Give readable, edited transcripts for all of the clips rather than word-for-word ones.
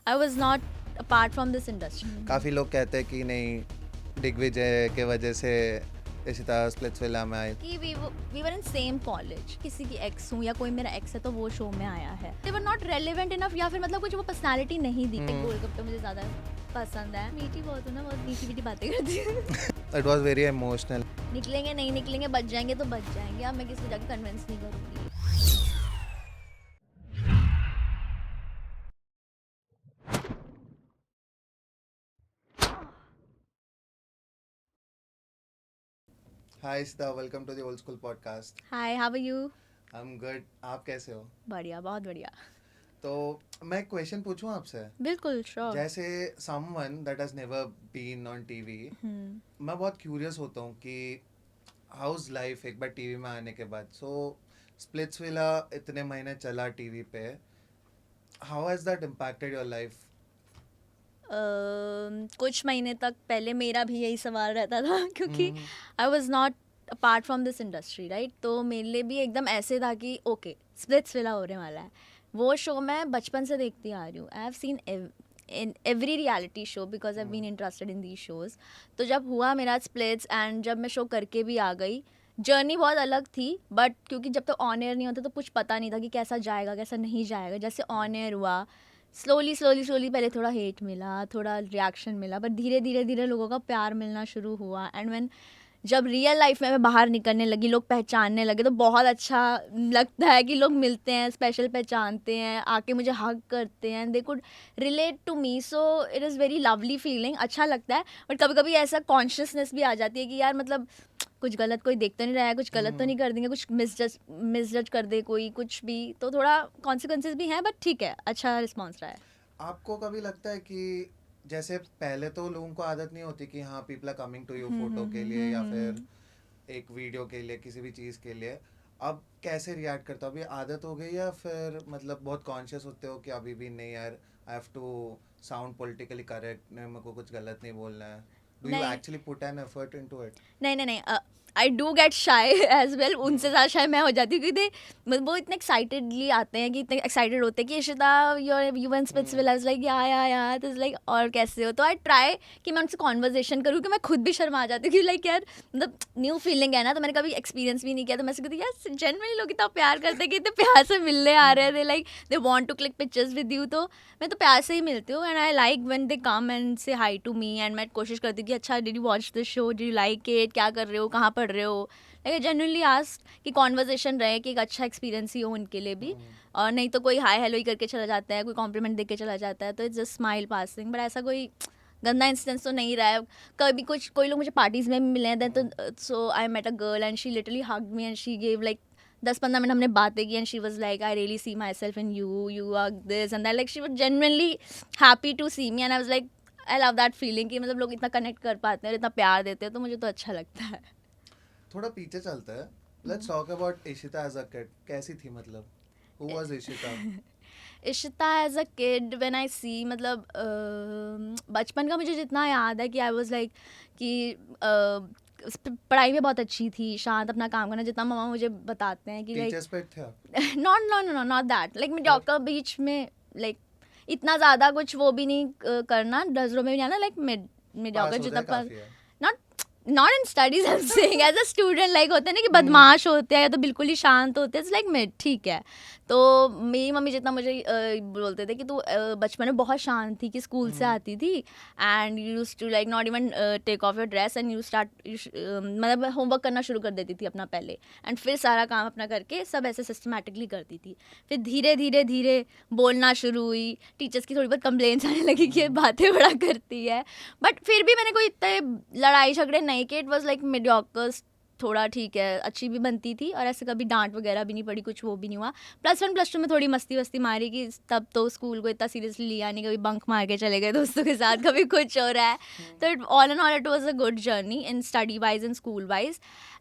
I was not apart from this industry. काफ़ी लोग कहते हैं कि नहीं दिग्विजय के वजह से इशिता स्प्लिट्सविला में आई। कि we were in same college. किसी की ex हूँ या कोई मेरा ex है तो वो शो में आया है. They were not relevant enough या फिर मतलब कुछ वो personality नहीं दी. गोलगप्पे मुझे ज़्यादा पसंद है. मीठी बहुत हूँ ना, बहुत मीठी मीठी बातें करती हूँ. It was very emotional. निकलेंगे नहीं निकलेंगे, बच जाएंगे तो बच जाएंगे. अब मैं किसी को जाके कन्विंस नहीं करूँगी. Hi Ishita, welcome to the Old School Podcast. Hi, how are you? I'm good. आप कैसे हो? बढ़िया, बहुत बढ़िया. तो मैं एक क्वेश्चन पूछूं आपसे? बिल्कुल, श्योर. जैसे someone that has never been on TV, मैं बहुत क्यूरियस होता हूँ कि हाउस लाइफ एक बार टीवी में आने के बाद. सो स्प्लिट्सविला इतने महीने चला टीवी पे. How has that impacted your life? कुछ महीने तक पहले मेरा भी यही सवाल रहता था क्योंकि I was not apart from this industry, right. तो मेरे लिए भी एकदम ऐसे था कि ओके स्प्लिट्सविला होने वाला है. वो शो मैं बचपन से देखती आ रही हूँ. I have seen in every reality show because I been interested in these shows. तो जब हुआ मेरा स्प्लिट्स एंड जब मैं शो करके भी आ गई, जर्नी बहुत अलग थी. बट क्योंकि जब तक ऑन एयर नहीं होता तो कुछ पता नहीं था कि कैसा जाएगा कैसा नहीं जाएगा. जैसे ऑन एयर हुआ, स्लोली पहले थोड़ा हेट मिला, थोड़ा रिएक्शन मिला, बट धीरे धीरे लोगों का प्यार मिलना शुरू हुआ. एंड व्हेन जब रियल लाइफ में मैं बाहर निकलने लगी, लोग पहचानने लगे, तो बहुत अच्छा लगता है कि लोग मिलते हैं, स्पेशल पहचानते हैं, आके मुझे हग करते हैं, they could relate to me. So it is very lovely feeling. अच्छा लगता है. बट कभी कभी ऐसा कॉन्शियसनेस भी आ जाती है कि यार मतलब कुछ गलत कोई देख तो नहीं रहा है, कुछ गलत तो नहीं कर देंगे, कुछ मिसजज कर दे कोई, कुछ भी. तो थोड़ा कॉन्सिक्वेंसेस भी हैं, बट ठीक है, अच्छा रिस्पॉन्स रहा है. आपको कभी लगता है कि जैसे पहले तो लोगों को आदत नहीं होती कि हाँ people are coming to you photo के लिए या फिर एक वीडियो के लिए, किसी भी चीज़ के लिए, अब कैसे रिएक्ट करते हो? अभी आदत हो गई या फिर मतलब बहुत कॉन्शियस होते हो कि अभी भी नहीं यार, I have to sound politically correct, मेरे को कुछ गलत नहीं बोलना है? Do you actually put an effort into it? नहीं. I do get shy as well. उनसे ज़्यादा शाई मैं हो जाती हूँ क्योंकि मतलब वो इतने एक्साइटेडली आते हैं कि इतने एक्साइटेड होते हैं कि Ishita you one Splitsvilla. Is like या तो लाइक और कैसे हो. तो आई ट्राई कि मैं उनसे कॉन्वर्जेशन करूँ कि मैं खुद भी शर्मा जाती हूँ कि लाइक यार मतलब न्यू फीलिंग है ना, तो मैंने कभी एक्सपीरियंस भी नहीं किया. तो मैं कहती यार जनरली लोग इतना प्यार करते हैं कि इतने प्यार से मिलने आ रहे हैं, they like they want to click pictures with you. तो मैं तो प्यार से ही मिलती हूँ. And I like when they come and say hi to me. And मैं कोशिश करती हूँ कि अच्छा did you watch this show, did you like it, क्या कर रहे हो, कहाँ पढ़ रहे हो. लाइक जनरली आस्क कि कॉन्वर्जेशन रहे, कि एक अच्छा एक्सपीरियंस ही हो उनके लिए भी. और नहीं तो कोई हाय हेलो ही करके चला जाता है, कोई कॉम्प्लीमेंट दे के चला जाता है, तो it's just smile passing. But ऐसा कोई गंदा इंसिडेंस तो नहीं रहा है. कभी कोई लोग मुझे पार्टीज में भी मिले हैं तो so I met a girl and she literally hugged me and she gave like 10-15 मिनट हमने बातें की. And she was like I really see myself in you are this and that. Like she was genuinely happy to see me. And I was like I love that feeling कि मतलब लोग इतना connect कर पाते हैं और इतना प्यार देते हैं, तो मुझे तो अच्छा लगता है. थोड़ा पीछे चलता है. Let's talk about Ishita as a kid. कैसी थी मतलब? Who was Ishita? Ishita as a kid when I see मतलब बचपन का मुझे जितना याद है कि आई वाज लाइक कि पढ़ाई में बहुत अच्छी थी, शांत, अपना काम करना, जितना मम्मा मुझे बताते हैं कि टीचर्स पेट थे आप? Not that. लाइक मीडियोकर बीच में, लाइक इतना ज़्यादा कुछ वो भी नहीं करना, नजरों में भी नहीं आना, लाइक मीडियोकर जितना पर not in studies I am saying as a student. Like होते हैं ना कि बदमाश होते हैं या तो बिल्कुल ही शांत होते हैं, लाइक मिड, ठीक है. तो मेरी मम्मी जितना मुझे बोलते थे कि तू बचपन में बहुत शांत थी, कि स्कूल से आती थी and you used to like not even take off your dress and you start मतलब होमवर्क करना शुरू कर देती थी अपना पहले, एंड फिर सारा काम अपना करके सब ऐसे सिस्टमैटिकली करती थी. फिर धीरे बोलना शुरू हुई, टीचर्स की थोड़ी बहुत कंप्लेंट्स आने लगी कि ये बातें बड़ा करती है. बट फिर भी मैंने कोई इतने लड़ाई झगड़े नहीं कि इट वॉज लाइक मीडियोकर्स, थोड़ा ठीक है, अच्छी भी बनती थी और ऐसे कभी डांट वगैरह भी नहीं पड़ी, कुछ वो भी नहीं हुआ. +1 +2 में थोड़ी मस्ती वस्ती मारी कि तब तो स्कूल को इतना सीरियसली लिया नहीं, कभी बंक मार के चले गए दोस्तों के साथ, कभी कुछ हो रहा है. तो it all and all it was a good journey in study wise and school wise.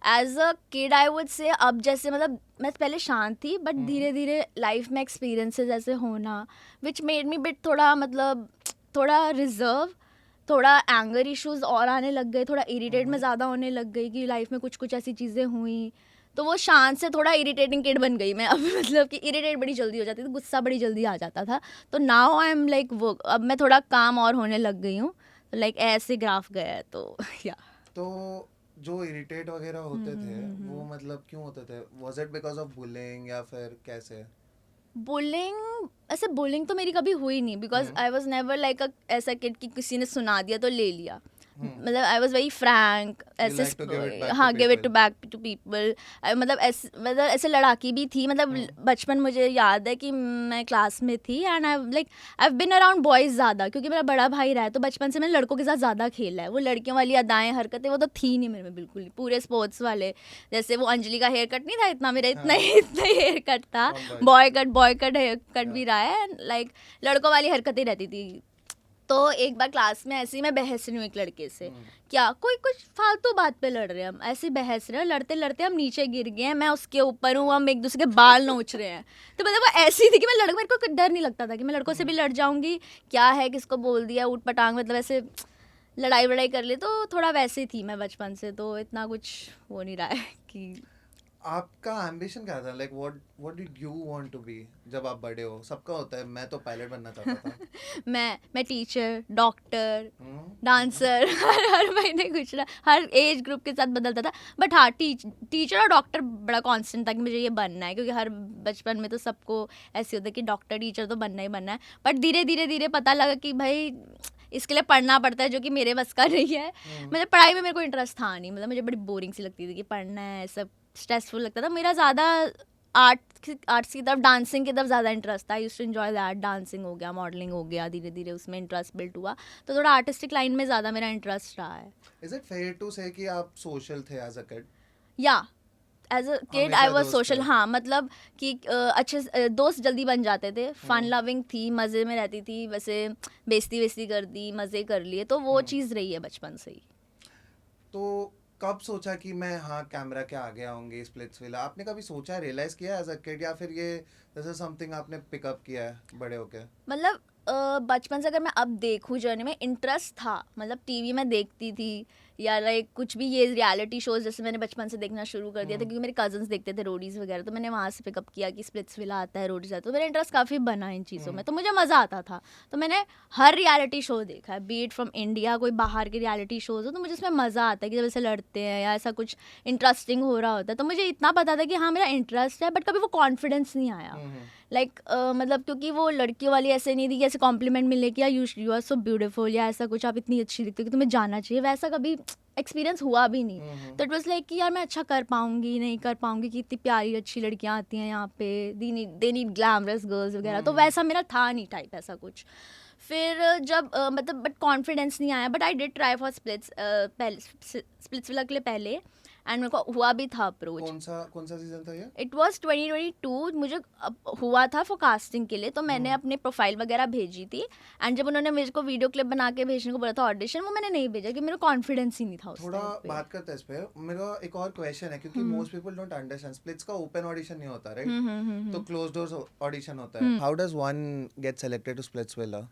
As a kid I would say अब जैसे मतलब मैं पहले शांत थी, बट धीरे धीरे लाइफ में एक्सपीरियंसेस ऐसे होना विच मेड मी बिट थोड़ा मतलब थोड़ा रिजर्व, थोड़ा एंगर इश्यूज और आने लग गए, थोड़ा इरिटेट में ज़्यादा होने लग गई कि लाइफ में कुछ ऐसी चीज़ें हुई. तो वो शांत से थोड़ा इरिटेटिंग किड बन गई मैं अब मतलब कि इरिटेट बड़ी जल्दी हो जाती थी, गुस्सा बड़ी जल्दी आ जाता था. तो नाउ आई एम लाइक वो अब मैं थोड़ा काम और होने लग गई हूँ. तो लाइक ऐसे ग्राफ गया है तो या तो जो इरिटेट वगैरह होते थे वो मतलब क्यों होते थे? Was it because of bullying या फिर कैसे? बुलिंग, ऐसे बुलिंग तो मेरी कभी हुई नहीं because I was never like ऐसा किड कि किसी ने सुना दिया तो ले लिया. मतलब आई वॉज वेरी फ्रैंक ऐसे. like to give it back to हाँ, give it people. Back to people. मतलब ऐसे लड़ाकी भी थी. मतलब बचपन मुझे याद है कि मैं क्लास में थी and I been around boys ज़्यादा क्योंकि मेरा बड़ा भाई रहा है. तो बचपन से मैंने लड़कों के साथ ज़्यादा खेला है. वो लड़कियों वाली अदाएँ हरकतें वो तो थी नहीं मेरे में बिल्कुल. पूरे स्पोर्ट्स वाले जैसे वो अंजलि का हेयर कट नहीं था इतना, मेरा इतना ही हेयर कट था. बॉय कट हेयर कट भी रहा है. लाइक लड़कों वाली हरकतें रहती थी. तो एक बार क्लास में ऐसे ही मैं बहस रही हूँ एक लड़के से. क्या कोई कुछ फालतू बात पे लड़ रहे हैं, हम ऐसे बहस रहे हैं. लड़ते लड़ते हम नीचे गिर गए हैं, मैं उसके ऊपर हूँ, हम एक दूसरे के बाल नोच रहे हैं. तो मतलब वो ऐसी थी कि मैं मेरे को डर नहीं लगता था कि मैं लड़कों से भी लड़ जाऊंगी. क्या है, किसको बोल दिया, ऊट पटांग, मतलब ऐसे लड़ाई वड़ाई कर ली. तो थोड़ा वैसे थी मैं बचपन से. तो इतना कुछ हो नहीं रहा है कि आपका एम्बिशन क्या था? Like what did you want to be जब आप बड़े हो? सबका होता है, मैं तो पायलट बनना चाहता था. मैं टीचर, डॉक्टर, डांसर हर महीने कुछ ना, हर एज ग्रुप के साथ बदलता था. बट हाँ, टीचर और डॉक्टर बड़ा कांस्टेंट था कि मुझे ये बनना है. क्योंकि हर बचपन में तो सबको ऐसे होता है कि डॉक्टर टीचर तो बनना ही बनना है. बट धीरे धीरे धीरे पता लगा कि भाई इसके लिए पढ़ना पड़ता है, जो कि मेरे बस का नहीं है. मतलब पढ़ाई में मेरे को इंटरेस्ट था नहीं. मतलब मुझे बड़ी बोरिंग सी लगती थी कि पढ़ना है, सब स्ट्रेसफुल लगता था. मेरा ज़्यादा आर्ट्स की तरफ, डांसिंग की तरफ ज़्यादा इंटरेस्ट था. I used to enjoy that. Dancing हो गया, मॉडलिंग हो गया, धीरे धीरे उसमें इंटरेस्ट बिल्ड हुआ. तो थोड़ा आर्टिस्टिक लाइन में ज़्यादा मेरा इंटरेस्ट रहा है. Is it fair to say कि आप सोशल थे एज अ किड? या एज अ किड आई हमेशा वॉज दोस्त सोशल. थे? हाँ, मतलब कि अच्छे दोस्त जल्दी बन जाते थे. फन लविंग थी, मज़े में रहती थी. वैसे बेइज्जती वेस्ती कर दी, मज़े कर लिए. तो वो चीज़ रही है बचपन से ही. तो कब सोचा कि मैं हाँ कैमरा के आगे आऊंगी स्प्लिट्सविला? आपने कभी सोचा, रियलाइज किया एज अ किड, या फिर ये दिस इज समथिंग आपने पिकअप किया है बड़े होके? मतलब बचपन से अगर मैं अब देखूँ जर्नी में, इंटरेस्ट था. मतलब टीवी में देखती थी या लाइक कुछ भी ये रियलिटी शोज जैसे मैंने बचपन से देखना शुरू कर दिया था क्योंकि मेरे कजन्स देखते थे रोडीज़ वगैरह. तो मैंने वहाँ से पिकअप किया कि स्प्लिट्सविला आता है, रोडीज़ आता है. तो मेरा इंटरेस्ट काफ़ी बना इन चीज़ों में. तो मुझे मज़ा आता था. तो मैंने हर रियलिटी शो देखा है, बी इट फ्रॉम इंडिया, कोई बाहर के रियलिटी शोज हो. तो मुझे उसमें मज़ा आता है कि जब ऐसे लड़ते हैं या ऐसा कुछ इंटरेस्टिंग हो रहा होता है. तो मुझे इतना पता था कि हाँ मेरा इंटरेस्ट है. बट कभी वो कॉन्फिडेंस नहीं आया. लाइक मतलब क्योंकि वो लड़कियों वाली ऐसे नहीं थी कि ऐसे कॉम्प्लीमेंट मिले कि यू आर सो ब्यूटीफुल या ऐसा कुछ, आप इतनी अच्छी दिखती हो कि तुम्हें जाना चाहिए. वैसा कभी एक्सपीरियंस हुआ भी नहीं. तो इट वाज लाइक कि यार मैं अच्छा कर पाऊंगी नहीं कर पाऊंगी, कि इतनी प्यारी अच्छी लड़कियां आती हैं यहाँ पे, दे नीड ग्लैमरस गर्ल्स वगैरह. तो वैसा मेरा था नहीं टाइप ऐसा कुछ. फिर जब मतलब बट कॉन्फिडेंस नहीं आया. But I did try for Splitsvilla के लिए पहले एंड मेरे को हुआ भी था अप्रोच. कौन सा सीजन था ये? It was 2022. मुझे हुआ था फॉर कास्टिंग के लिए. तो मैंने अपने प्रोफाइल वगैरह भेजी थी. एंड जब उन्होंने मेरे को वीडियो क्लिप बना के भेजने को बोला था ऑडिशन, वो मैंने नहीं भेजा कि मेरे कॉन्फिडेंस ही नहीं था उस थोड़ा टाइम पे. बात करते हैं इस पे. मेरा एक और क्वेश्चन है क्योंकि most people don't understand Splits का ओपन ऑडिशन नहीं होता, राइट? तो क्लोज डोर्स ऑडिशन होता है. How does one get selected to Splitsvilla?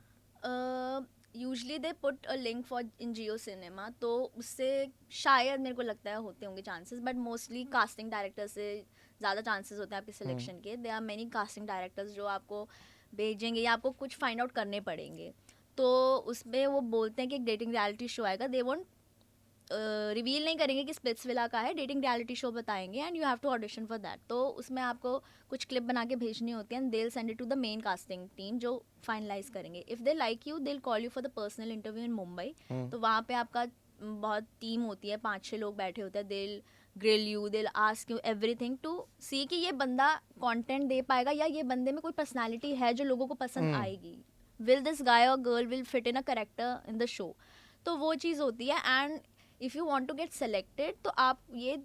Usually they put a link for in Jio Cinema. तो उससे शायद मेरे को लगता है होते होंगे chances. But mostly casting director से ज़्यादा चांसेस होते हैं आपके सिलेक्शन के. They are many casting directors जो आपको भेजेंगे या आपको कुछ फाइंड आउट करने पड़ेंगे. तो उसमें वो बोलते हैं कि एक डेटिंग रियलिटी शो आएगा. दे वोंट रिवील नहीं करेंगे कि स्प्लिट्सविला का है, डेटिंग रियलिटी शो बताएंगे and you have to audition for that. तो उसमें आपको कुछ क्लिप बना के भेजनी होती है and they will send it to the main casting team जो फाइनलाइज करेंगे. If they like you they will call you for the personal interview in Mumbai. तो वहाँ पे आपका बहुत टीम होती है, 5-6 लोग बैठे होते हैं. They will grill you, they will ask you everything to see कि ये बंदा कंटेंट दे पाएगा या ये बंदे में कोई पर्सनैलिटी है जो लोगों को पसंद आएगी. विल दिस गाय और girl will fit in a character in the show. तो वो चीज़ होती है. And if you want to get selected तो आप ये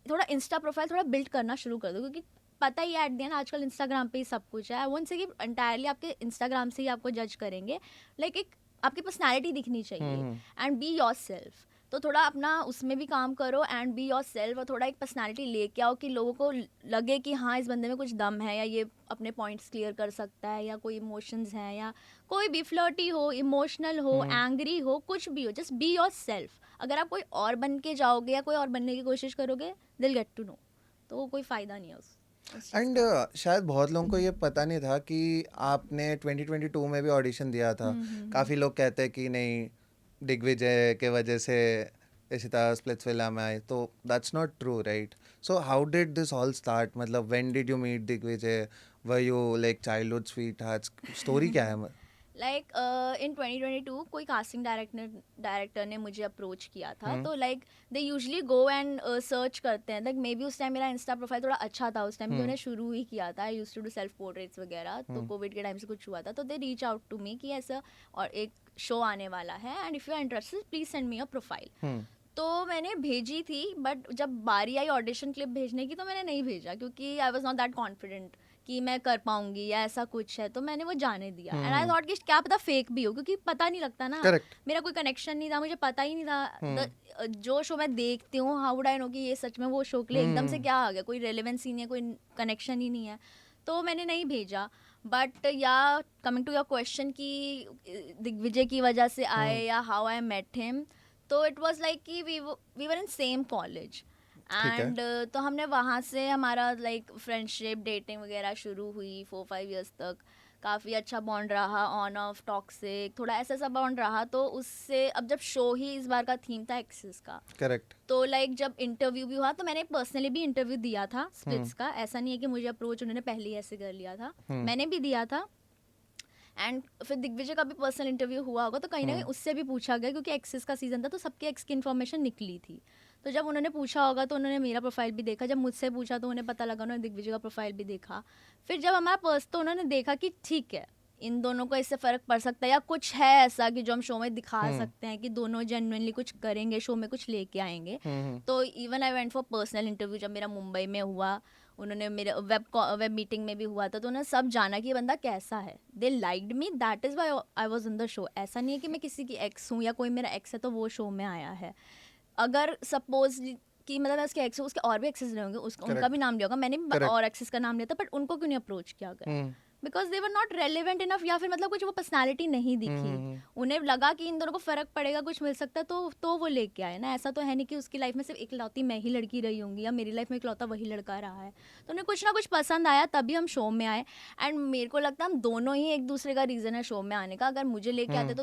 थोड़ा इंस्टा प्रोफाइल थोड़ा बिल्ड करना शुरू कर दो. क्योंकि पता ही है एट द एंड आजकल इंस्टाग्राम पे ही सब कुछ है. आई वोंट से कि एंटायरली आपके इंस्टाग्राम से ही आपको जज करेंगे. लाइक एक आपकी पर्सनैलिटी दिखनी चाहिए एंड बी योर सेल्फ. तो थोड़ा अपना उसमें भी काम करो एंड बी योर सेल्फ. और थोड़ा एक पर्सनैलिटी लेके आओ कि लोगों को लगे कि हाँ इस बंदे में कुछ दम है या ये अपने पॉइंट्स क्लियर कर सकता है या कोई इमोशंस हैं या कोई भी फ्लर्टी हो, इमोशनल हो, एंग्री हो, कुछ भी हो. Just be your self. अगर आप कोई और बन के जाओगे या कोई और बनने की कोशिश करोगे दिल गेट टू नो. तो वो कोई फ़ायदा नहीं है उस चीज़ एंड का। शायद बहुत लोगों को ये पता नहीं था कि आपने 2022 में भी ऑडिशन दिया था. काफ़ी लोग कहते हैं कि नहीं, दिग्विजय के वजह से इशिता स्प्लिट्सविला में आई, तो that's not true, right? So how did this all start? मतलब when did you meet Digvijay? Were you like childhood sweethearts? Story क्या है? लाइक इन 2022 कोई कास्टिंग डायरेक्टर ने मुझे अप्रोच किया था, तो like they usually go and search करते हैं. लाइक मे बी उस टाइम मेरा इंस्टा प्रोफाइल थोड़ा अच्छा था उस टाइम, कि उन्हें शुरू ही किया था. I used to do self portraits वगैरह, तो कोविड के टाइम से कुछ हुआ था, तो they reach out to me कि ऐसा और एक शो आने वाला है and if you are interested please send me a profile. तो मैंने भेजी थी, बट जब बारी आई ऑडिशन क्लिप भेजने की तो मैंने नहीं भेजा, क्योंकि I was not that confident कि मैं कर पाऊंगी या ऐसा कुछ है, तो मैंने वो जाने दिया. एंड आई थॉट कि क्या पता फेक भी हो, क्योंकि पता नहीं लगता ना. Correct. मेरा कोई कनेक्शन नहीं था, मुझे पता ही नहीं था. जो शो मैं देखती हूँ, हाउ वुड आई नो कि ये सच में वो शो के लिए एकदम से क्या आ गया, कोई रेलेवेंस ही नहीं है, कोई कनेक्शन ही नहीं है, तो मैंने नहीं भेजा. बट या कमिंग टू योर क्वेश्चन कि दिग्विजय की वजह से आए या हाउ आई मेट हिम, तो इट वाज लाइक कि we were in same college and तो हमने वहाँ से हमारा लाइक फ्रेंडशिप डेटिंग वगैरह शुरू हुई 4-5 इयर्स तक. काफ़ी अच्छा बॉन्ड रहा, ऑन ऑफ टॉक्सिक, थोड़ा ऐसा सा बॉन्ड रहा. तो उससे अब जब शो ही इस बार का थीम था एक्सेस का, करेक्ट, तो लाइक जब इंटरव्यू भी हुआ, तो मैंने पर्सनली भी इंटरव्यू दिया था स्प्लिट्स का. ऐसा नहीं है कि मुझे अप्रोच उन्होंने पहले ही ऐसे कर लिया था, मैंने भी दिया था. एंड फिर दिग्विजय का भी पर्सनल इंटरव्यू हुआ होगा, तो कहीं ना कहीं उससे भी पूछा गया, क्योंकि एक्सेस का सीजन था तो सबके एक्स की इन्फॉर्मेशन निकली थी. तो जब उन्होंने पूछा होगा तो उन्होंने मेरा प्रोफाइल भी देखा, जब मुझसे पूछा तो उन्हें पता लगा, उन्होंने दिग्विजय का प्रोफाइल भी देखा. फिर जब हमारा पर्स, तो उन्होंने देखा कि ठीक है, इन दोनों को इससे फ़र्क पड़ सकता है या कुछ है ऐसा कि जो हम शो में दिखा सकते हैं कि दोनों जेन्युइनली कुछ करेंगे, शो में कुछ लेके आएंगे. तो even I went for personal interview जब मेरा मुंबई में हुआ, उन्होंने मेरे वेब मीटिंग में भी हुआ था, तो उन्होंने सब जाना कि ये बंदा कैसा है. They liked me, that is why I was in the show. ऐसा नहीं है कि मैं किसी की एक्स हूँ या कोई मेरा एक्स है तो वो शो में आया है. अगर सपोज कि मतलब मैं उसके एक्स हूँ, उसके और भी एक्सेस रहे होंगे, उनका भी नाम लिया होगा, मैंने भी और एक्सेस का नाम लिया था, बट उनको क्यों नहीं अप्रोच किया गया? Because they were not relevant enough, या फिर मतलब कुछ वो पर्सनैलिटी नहीं दिखी. उन्हें लगा कि इन दोनों को फर्क पड़ेगा, कुछ मिल सकता है, तो वो लेके आए ना. ऐसा तो है नहीं कि उसकी लाइफ में सिर्फ इकलौती मैं ही लड़की रही होंगी या मेरी लाइफ में इकलौता वही लड़का रहा है. तो उन्हें कुछ ना कुछ पसंद आया, तभी हम शो में आए. एंड मेरे को लगता है हम दोनों ही एक दूसरे का रीज़न है शो में आने का. अगर मुझे लेके आते तो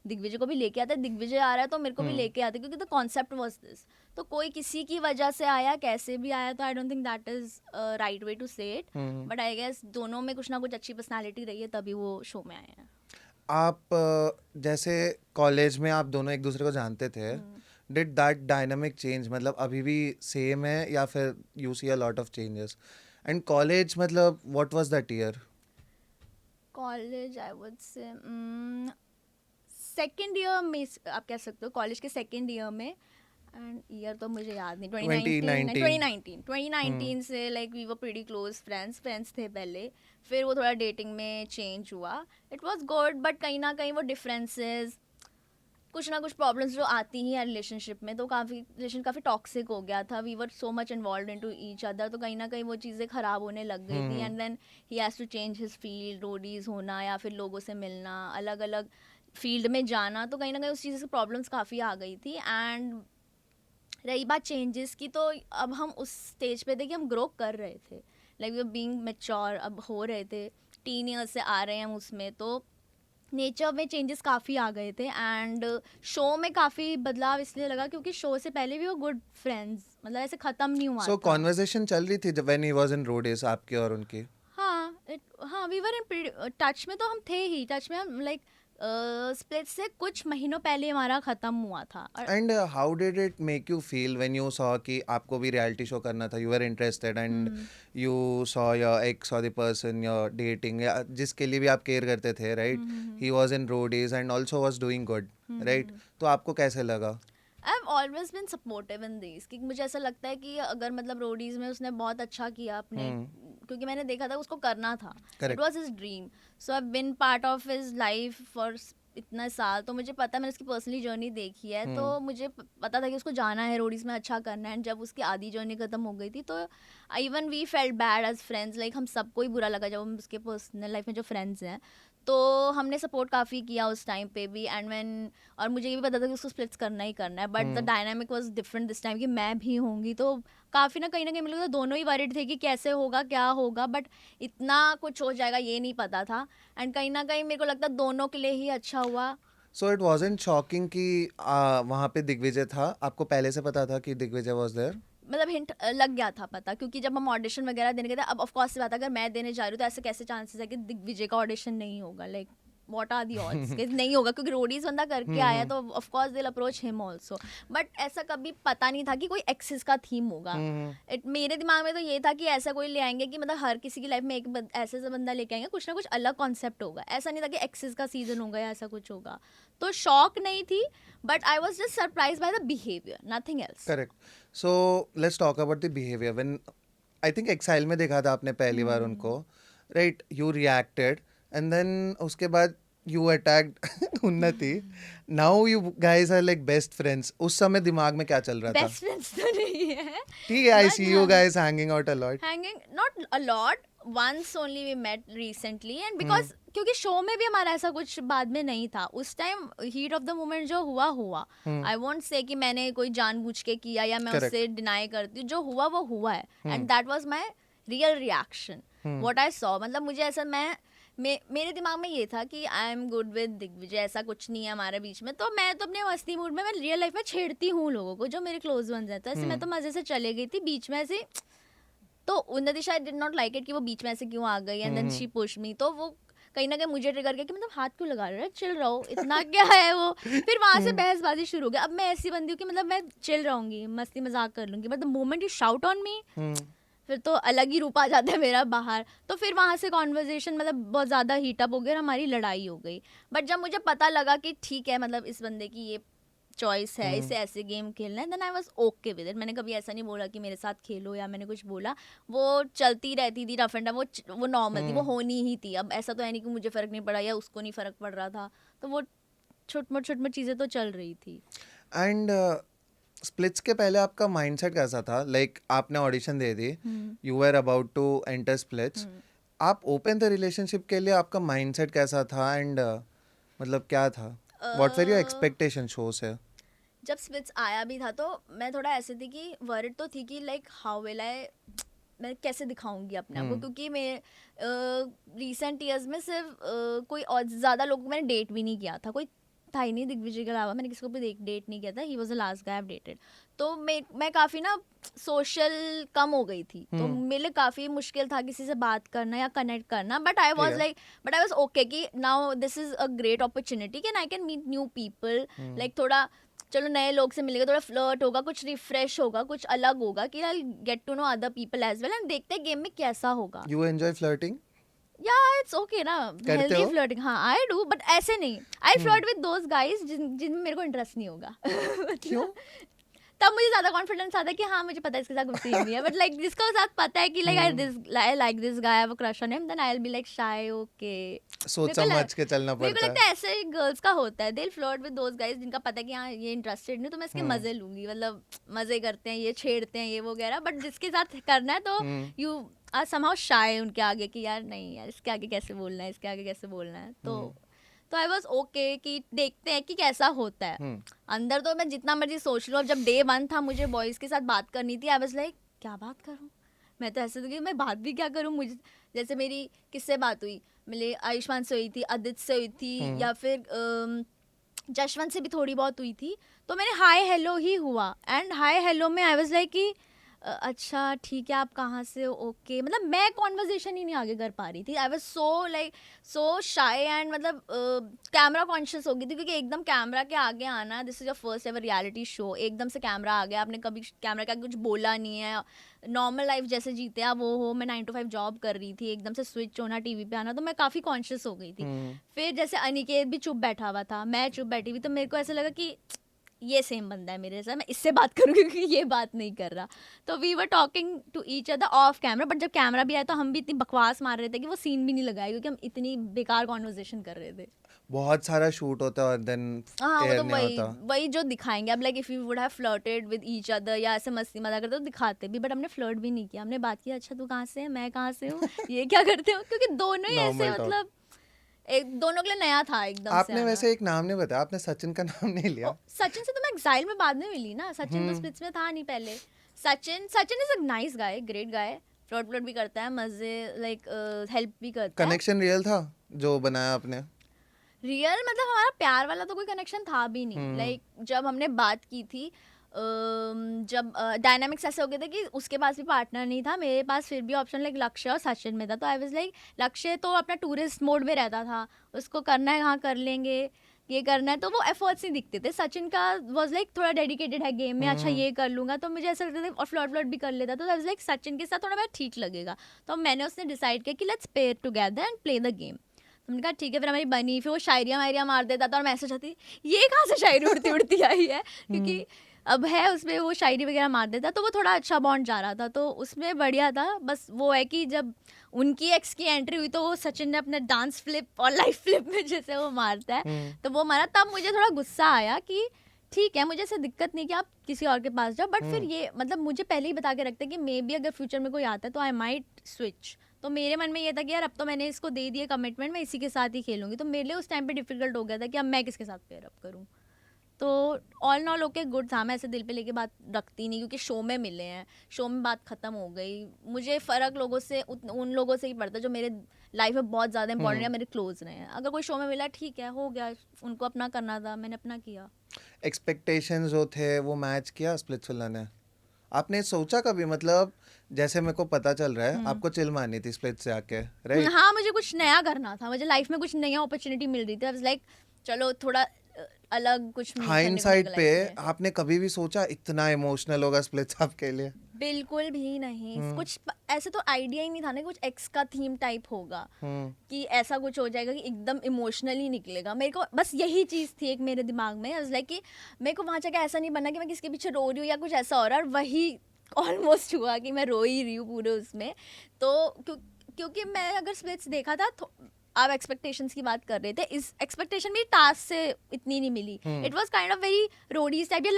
दिग्विजय को भी लेके आते, दिग्विजय आ रहा है तो मेरे को भी लेके आते, क्योंकि द कॉन्सेप्ट वॉज दिस. तो कोई किसी की वजह से आया, कैसे भी आया, तो I don't think that is right way to say it. But I guess दोनों में कुछ ना कुछ अच्छी पर्सनालिटी रही है, तभी वो शो में आए हैं. आप जैसे कॉलेज में आप दोनों एक दूसरे को जानते थे, डिड दैट डायनामिक चेंज? मतलब अभी भी सेम है या फिर you see a lot of changes? And college मतलब what was that year? College I would say second year में आप कह सकते हो, कॉलेज के सेकेंड ईयर में. एंड ईयर तो मुझे याद नहीं, 2019 से like we were pretty close friends थे पहले. फिर वो थोड़ा डेटिंग में चेंज हुआ. इट वाज गुड, बट कहीं ना कहीं वो डिफरेंसेस, कुछ ना कुछ प्रॉब्लम्स जो आती ही है रिलेशनशिप में, तो रिलेशन काफ़ी टॉक्सिक हो गया था. We were so much involve into each other, तो कहीं ना कहीं वो चीज़ें ख़राब होने लग गई थी. And then he has to change his field, Roadies होना या फिर लोगों से मिलना, अलग अलग फील्ड में जाना, तो कहीं ना कहीं उस चीज़ से प्रॉब्लम्स काफ़ी आ गई थी. एंड रही बात चेंजेस की, तो अब हम उस स्टेज पे थे कि हम ग्रो कर रहे थे, लाइक वी बीइंग मैच्योर, अब हो रहे थे, 10 ईयर्स से आ रहे हैं हम उसमें, तो नेचर में चेंजेस काफ़ी आ गए थे. एंड शो में काफ़ी बदलाव इसलिए लगा क्योंकि शो से पहले भी वो गुड फ्रेंड्स, मतलब ऐसे ख़त्म नहीं हुआ. सो कॉन्वर्सेशन चल रही थी जब व्हेन ही वाज इन रोडेस, आपकी और उनकी? हाँ वी वर इन टच में, तो हम थे ही टच में. हम लाइक स्प्लिट से कुछ महीनों पहले हमारा ख़त्म हुआ था. And how did it make you feel when you saw कि आपको भी रियलिटी शो करना था, you were interested and you saw your x और द पर्सन योर डेटिंग, या जिसके लिए भी आप केयर करते थे, right, he was in Roadies and also was doing good, right? तो आपको कैसे लगा? I have always been supportive in this, क्योंकि मुझे ऐसा लगता है कि अगर मतलब रोडीज में उसने बहुत अच्छा किया अपने, क्योंकि मैंने देखा था उसको करना था, it was his dream. So I have been part of his life for इतना साल, तो मुझे पता है, मैंने उसकी पर्सनली जर्नी देखी है, तो मुझे पता था कि उसको जाना है रोडीज में, अच्छा करना है. एंड जब उसकी आधी जर्नी खत्म हो गई थी, तो even we felt bad as friends, like हम सबको ही बुरा लगा जब हम उसके पर्सनल लाइफ में जो फ्रेंड्स हैं, तो हमने सपोर्ट काफ़ी किया उस टाइम पे भी और मुझे ये भी पता था कि उसको स्प्लिट्स करना ही करना है, but the dynamic was different this time कि मैं भी होंगी, तो काफ़ी ना कहीं मुझे लगता है दोनों ही वरीड थे कि कैसे होगा क्या होगा, बट इतना कुछ हो जाएगा ये नहीं पता था। एंड कहीं ना कहीं मेरे को लगता है दोनों के लिए ही अच्छा हुआ। सो इट वाजंट शॉकिंग कि वहाँ पे दिग्विजय था, आपको पहले से पता था कि दिग्विजय वाज देयर? मतलब हिंट लग गया था पता, क्योंकि जब हम ऑडिशन वगैरह देने गए थे, अब ऑफ कोर्स बात है अगर मैं देने जा रही हूँ तो ऐसे कैसे चांसेस है कि दिग्विजय का ऑडिशन नहीं होगा, like what are the odds कि नहीं होगा, क्योंकि रोडीज बंदा करके आया तो of course they will approach him also, but ऐसा कभी पता नहीं था कि कोई एक्सिस का थीम होगा। मेरे दिमाग में तो ये था कि ऐसा कोई ले आएंगे कि मतलब हर किसी की लाइफ में एक ऐसे से बंदा लेके आएंगे, कुछ ना कुछ अलग कॉन्सेप्ट होगा, ऐसा नहीं था कि एक्सिस का सीजन होगा या ऐसा कुछ होगा। तो शॉक नहीं थी, but I was just surprised by the behaviour, nothing else. Correct. So let's talk about the behaviour. When I think exile में देखा था आपने पहली बार उनको, राइट? यू रिएक्टेड एंड देन उसके बाद you attacked Unnati. Now you guys are like best friends. उस समय दिमाग में क्या चल रहा था? बेस्ट फ्रेंड्स तो नहीं है, ठीक है, I but see you guys hanging out a lot. hanging not a lot, once only we met recently, and because क्योंकि शो में भी हमारा ऐसा कुछ बाद में नहीं था उस time, heat of the moment जो हुआ आई वोंट से कि मैंने कोई जानबूझ के किया या मैं उससे डिनाई करती हूँ, जो हुआ वो हुआ है, and that was my real reaction what I saw. मतलब मुझे ऐसा मेरे दिमाग में ये था कि I am good with Digvijay, ऐसा कुछ नहीं है हमारे बीच में, तो मैं तो अपने मस्ती मूड में मैं रियल लाइफ में छेड़ती हूँ लोगों को जो मेरे क्लोज वन रहता है, ऐसे मैं तो मजे से चले गई थी बीच में ऐसे, तो उन्नति शायद डिड नॉट लाइक इट कि वो बीच में ऐसे क्यों आ गई, and then she push me, तो वो कहीं ना कहीं मुझे ट्रिगर किया कि मतलब हाथ क्यों लगा रहे हो, चिल रहो, इतना क्या है वो। फिर वहां से बहसबाजी शुरू हो गई। अब मैं ऐसी बंदी हूँ कि मतलब मैं चिल रहूंगी, मस्ती मजाक कर लूंगी, but the moment you shout on me फिर तो अलग ही रूप आ जाता है मेरा बाहर। तो फिर वहाँ से कॉन्वर्जेशन मतलब बहुत ज़्यादा हीटअप हो गया और हमारी लड़ाई हो गई। बट जब मुझे पता लगा कि ठीक है मतलब इस बंदे की ये चॉइस है, इसे ऐसे गेम खेलना है, then I was okay with it. मैंने कभी ऐसा नहीं बोला कि मेरे साथ खेलो या मैंने कुछ बोला, वो चलती रहती थी रफ एंड टफ, वो नॉर्मल थी, वो होनी ही थी। अब ऐसा तो है नहीं कि मुझे फ़र्क नहीं पड़ा या उसको नहीं फ़र्क पड़ रहा था, तो वो छोट मोट चीज़ें तो चल रही थी। एंड स्प्लिट्स के पहले आपका माइंडसेट कैसा था? लाइक आपने ऑडिशन दे दी, you were about to enter Splits, आप ओपन थे रिलेशनशिप के लिए, आपका माइंडसेट कैसा था? एंड मतलब क्या था? What were your expectation show से? जब स्प्लिट्स आया भी था तो मैं थोड़ा ऐसे थी कि वरिड तो थी कि लाइक हाउ विल आई, मैं कैसे दिखाऊंगी अपने आप को, क्योंकि मैं रिसेंट ईयर्स में सिर्फ कोई और ज़्यादा लोगों को मैंने डेट भी नहीं किया था, कोई था ही नहीं दिग्विजय के अलावा, मैंने किसी को भी डेट नहीं किया था, he was the last guy I have dated. तो मैं काफ़ी ना सोशल कम हो गई थी, तो मेरे लिए काफ़ी मुश्किल था किसी से बात करना या कनेक्ट करना, बट आई वॉज ओके कि now this is a great opportunity can I can meet new people, like थोड़ा चलो नए लोग से मिलेगा, थोड़ा फ्लर्ट होगा, कुछ रिफ्रेश होगा, कुछ अलग होगा कि I get to know other people as well, and देखते हैं गेम में कैसा होगा। You enjoy flirting? या इट्स ओके ना, हेल्दी फ्लर्टिंग, हाँ आई डू, बट ऐसे नहीं, I flirt with those guys जिनमें मेरे को इंटरेस्ट नहीं होगा। क्यों? तब मुझे ज्यादा कॉन्फिडेंस आता है कि हाँ मुझे पता है इसके साथ गुस्से नहीं है, बट लाइक जिसका साथ पता है कि like I like this guy, I have a crush on him, then I will be like shy, okay, सोच समझ के चलना पड़ता है। मेरे को लगता है ऐसे गर्ल्स का होता है, they will flirt with those guys जिनका पता है कि हाँ ये इंटरेस्टेड नहीं, तो मैं इसके मजे लूंगी, मतलब मजे करते हैं, ये छेड़ते हैं ये वगैरह, बट जिसके साथ करना है तो यू आर समहाउ शाय उनके आगे कि यार नहीं यार इसके आगे कैसे बोलना है, इसके आगे कैसे बोलना है, तो आई वॉज ओके कि देखते हैं कि कैसा होता है। अंदर तो मैं जितना मर्जी सोच लूँ, अब जब डे 1 था मुझे बॉयज़ के साथ बात करनी थी, आई वॉज लाइक क्या बात करूँ, मैं तो ऐसे कि मैं बात भी क्या करूँ, मुझे जैसे मेरी किससे बात हुई, मेरे आयुष्मान से हुई थी, आदित्य से हुई थी, या फिर जशवंत से भी थोड़ी बहुत हुई थी, तो मैंने हाय हेलो ही हुआ, एंड हाय हेलो में आई वॉज लाइक कि अच्छा ठीक है आप कहाँ से हो, ओके, मतलब मैं कॉन्वर्जेशन ही नहीं आगे कर पा रही थी, I was so shy, and मतलब कैमरा कॉन्शियस हो गई थी, क्योंकि एकदम कैमरा के आगे आना, this is your first ever reality show, एकदम से कैमरा आ गया, आपने कभी कैमरा के आगे कुछ बोला नहीं है, नॉर्मल लाइफ जैसे जीते आप वो हो, मैं 9 to 5 जॉब कर रही थी, एकदम से स्विच होना टीवी पे आना, तो मैं काफ़ी कॉन्शियस हो गई थी। फिर जैसे अनिकेत भी चुप बैठा हुआ था, मैं चुप बैठी हुई, तो मेरे को ऐसा लगा कि ये सेम बंदा है मेरे जैसा, मैं इससे बात करूँगी क्योंकि ये बात नहीं कर रहा, तो we were talking to each other off camera, but जब कैमरा भी आया तो हम भी इतनी बकवास मार रहे थे कि वो सीन भी नहीं लगाया, क्योंकि हम इतनी बेकार कॉन्वर्जेशन कर रहे थे। बहुत सारा शूट होता है और देन हाँ तो वही जो दिखाएंगे, अब like if you would have flirted with each other या ऐसे मस्ती मजाक करते तो दिखाते भी, बट हमने फ्लर्ट भी नहीं किया, हमने बात की अच्छा तू कहाँ से है, मैं कहाँ से हूँ, ये क्या करते हो, क्योंकि दोनों ही ऐसे मतलब एक दोनों के लिए नया था एकदम से आपने आना। वैसे एक नाम नहीं बताया, आपने सचिन का नाम नहीं लिया। सचिन से तो मैं एक्साइल में बाद में मिली ना, सचिन तो स्प्लिट्स में था नहीं पहले। Sachin is a nice guy, great guy, flirt भी करता है, मजे लाइक हेल्प भी करता है। कनेक्शन रियल था जो बनाया आपने? रियल मतलब हमारा प्यार वाला तो कोई कनेक्शन था भी नहीं। लाइक जब हमने बात की थी, जब डायनामिक्स ऐसे हो गए थे कि उसके पास भी पार्टनर नहीं था, मेरे पास फिर भी ऑप्शन लाइक लक्ष्य और सचिन में था। तो आई वाज लाइक लक्ष्य तो अपना टूरिस्ट मोड में रहता था, उसको करना है हाँ कर लेंगे, ये करना है, तो वो एफर्ट्स नहीं दिखते थे। सचिन का वाज लाइक थोड़ा डेडिकेटेड है गेम में, अच्छा ये कर लूंगा, तो मुझे ऐसा लगता था, और फ्लर्ट भी कर लेता, तो आई वाज लाइक सचिन के साथ थोड़ा मैं ठीक लगेगा। तो मैंने उसने डिसाइड किया कि let's pair together and play the game. तो मैंने कहा ठीक है, फिर हमारी बनी, फिर वो शायरियाँ वायरियाँ मार देता था और मैं ऐसे चाहती ये कहाँ से शायरी उड़ती उड़ती आई है, क्योंकि अब है उसमें वो शायरी वगैरह मार देता, तो वो थोड़ा अच्छा बॉन्ड जा रहा था, तो उसमें बढ़िया था। बस वो है कि जब उनकी एक्स की एंट्री हुई तो वो सचिन ने अपने डांस फ्लिप और लाइफ फ्लिप में जैसे वो मारता है तो वो मारा, तब मुझे थोड़ा गुस्सा आया कि ठीक है, मुझे ऐसे दिक्कत नहीं कि आप किसी और के पास जाओ, बट फिर ये मतलब मुझे पहले ही बता के रखते कि मे बी अगर फ्यूचर में कोई आता है तो आई माइट स्विच। तो मेरे मन में ये था कि यार अब तो मैंने इसको दे दिया कमिटमेंट, मैं इसी के साथ ही खेलूंगी, तो मेरे लिए उस टाइम पे डिफिकल्ट हो गया था कि अब मैं किसके साथ पेयर अप करूँ। तो all in all okay good था, मैं ऐसे दिल पे लेके बात रखती नहीं, क्योंकि शो में मिले हैं, शो में बात खत्म हो गई। मुझे फ़र्क लोगों से उन लोगों से ही पड़ता है जो मेरे लाइफ में बहुत ज़्यादा इंपॉर्टेंट या मेरे क्लोज रहे हैं। अगर कोई शो में मिला ठीक है, हो गया, उनको अपना करना था, मैंने अपना किया। एक्सपेक्टेशंस जो थे वो मैच किया स्प्लिट्सविला ने? आपने सोचा कभी, मतलब जैसे मेरे को पता चल रहा है आपको चिल मारनी थी स्प्लिट से आके, राइट? हाँ, मुझे कुछ नया करना था, मुझे लाइफ में कुछ नई अपॉर्चुनिटी मिल रही थी। आई वाज लाइक चलो थोड़ा अलग कुछ करने को हाइंडसाइट निकल पे आई है। आपने कभी भी सोचा इतना इमोशनल होगा स्प्लिट्स आपके लिए? बिल्कुल भी नहीं, कुछ ऐसे तो आइडिया ही नहीं था ना, कुछ एक्स का थीम टाइप होगा कि ऐसा कुछ हो जाएगा कि एकदम इमोशनली निकलेगा। मेरे को बस यही चीज़ थी एक मेरे दिमाग में, लाइक कि मेरे को वहाँ जाकर ऐसा नहीं बनना कि मैं किसके पीछे रो रही हूँ या कुछ ऐसा हो रहा है, और वही ऑलमोस्ट हुआ कि मैं रो ही रही हूँ पूरे उसमें। तो क्योंकि मैं अगर स्प्लिट्स देखा था, आप एक्सपेक्टेशंस की बात कर रहे थे, इस एक्सपेक्टेशन भी टास्क से इतनी नहीं मिली। It was kind of very Roadies type, ये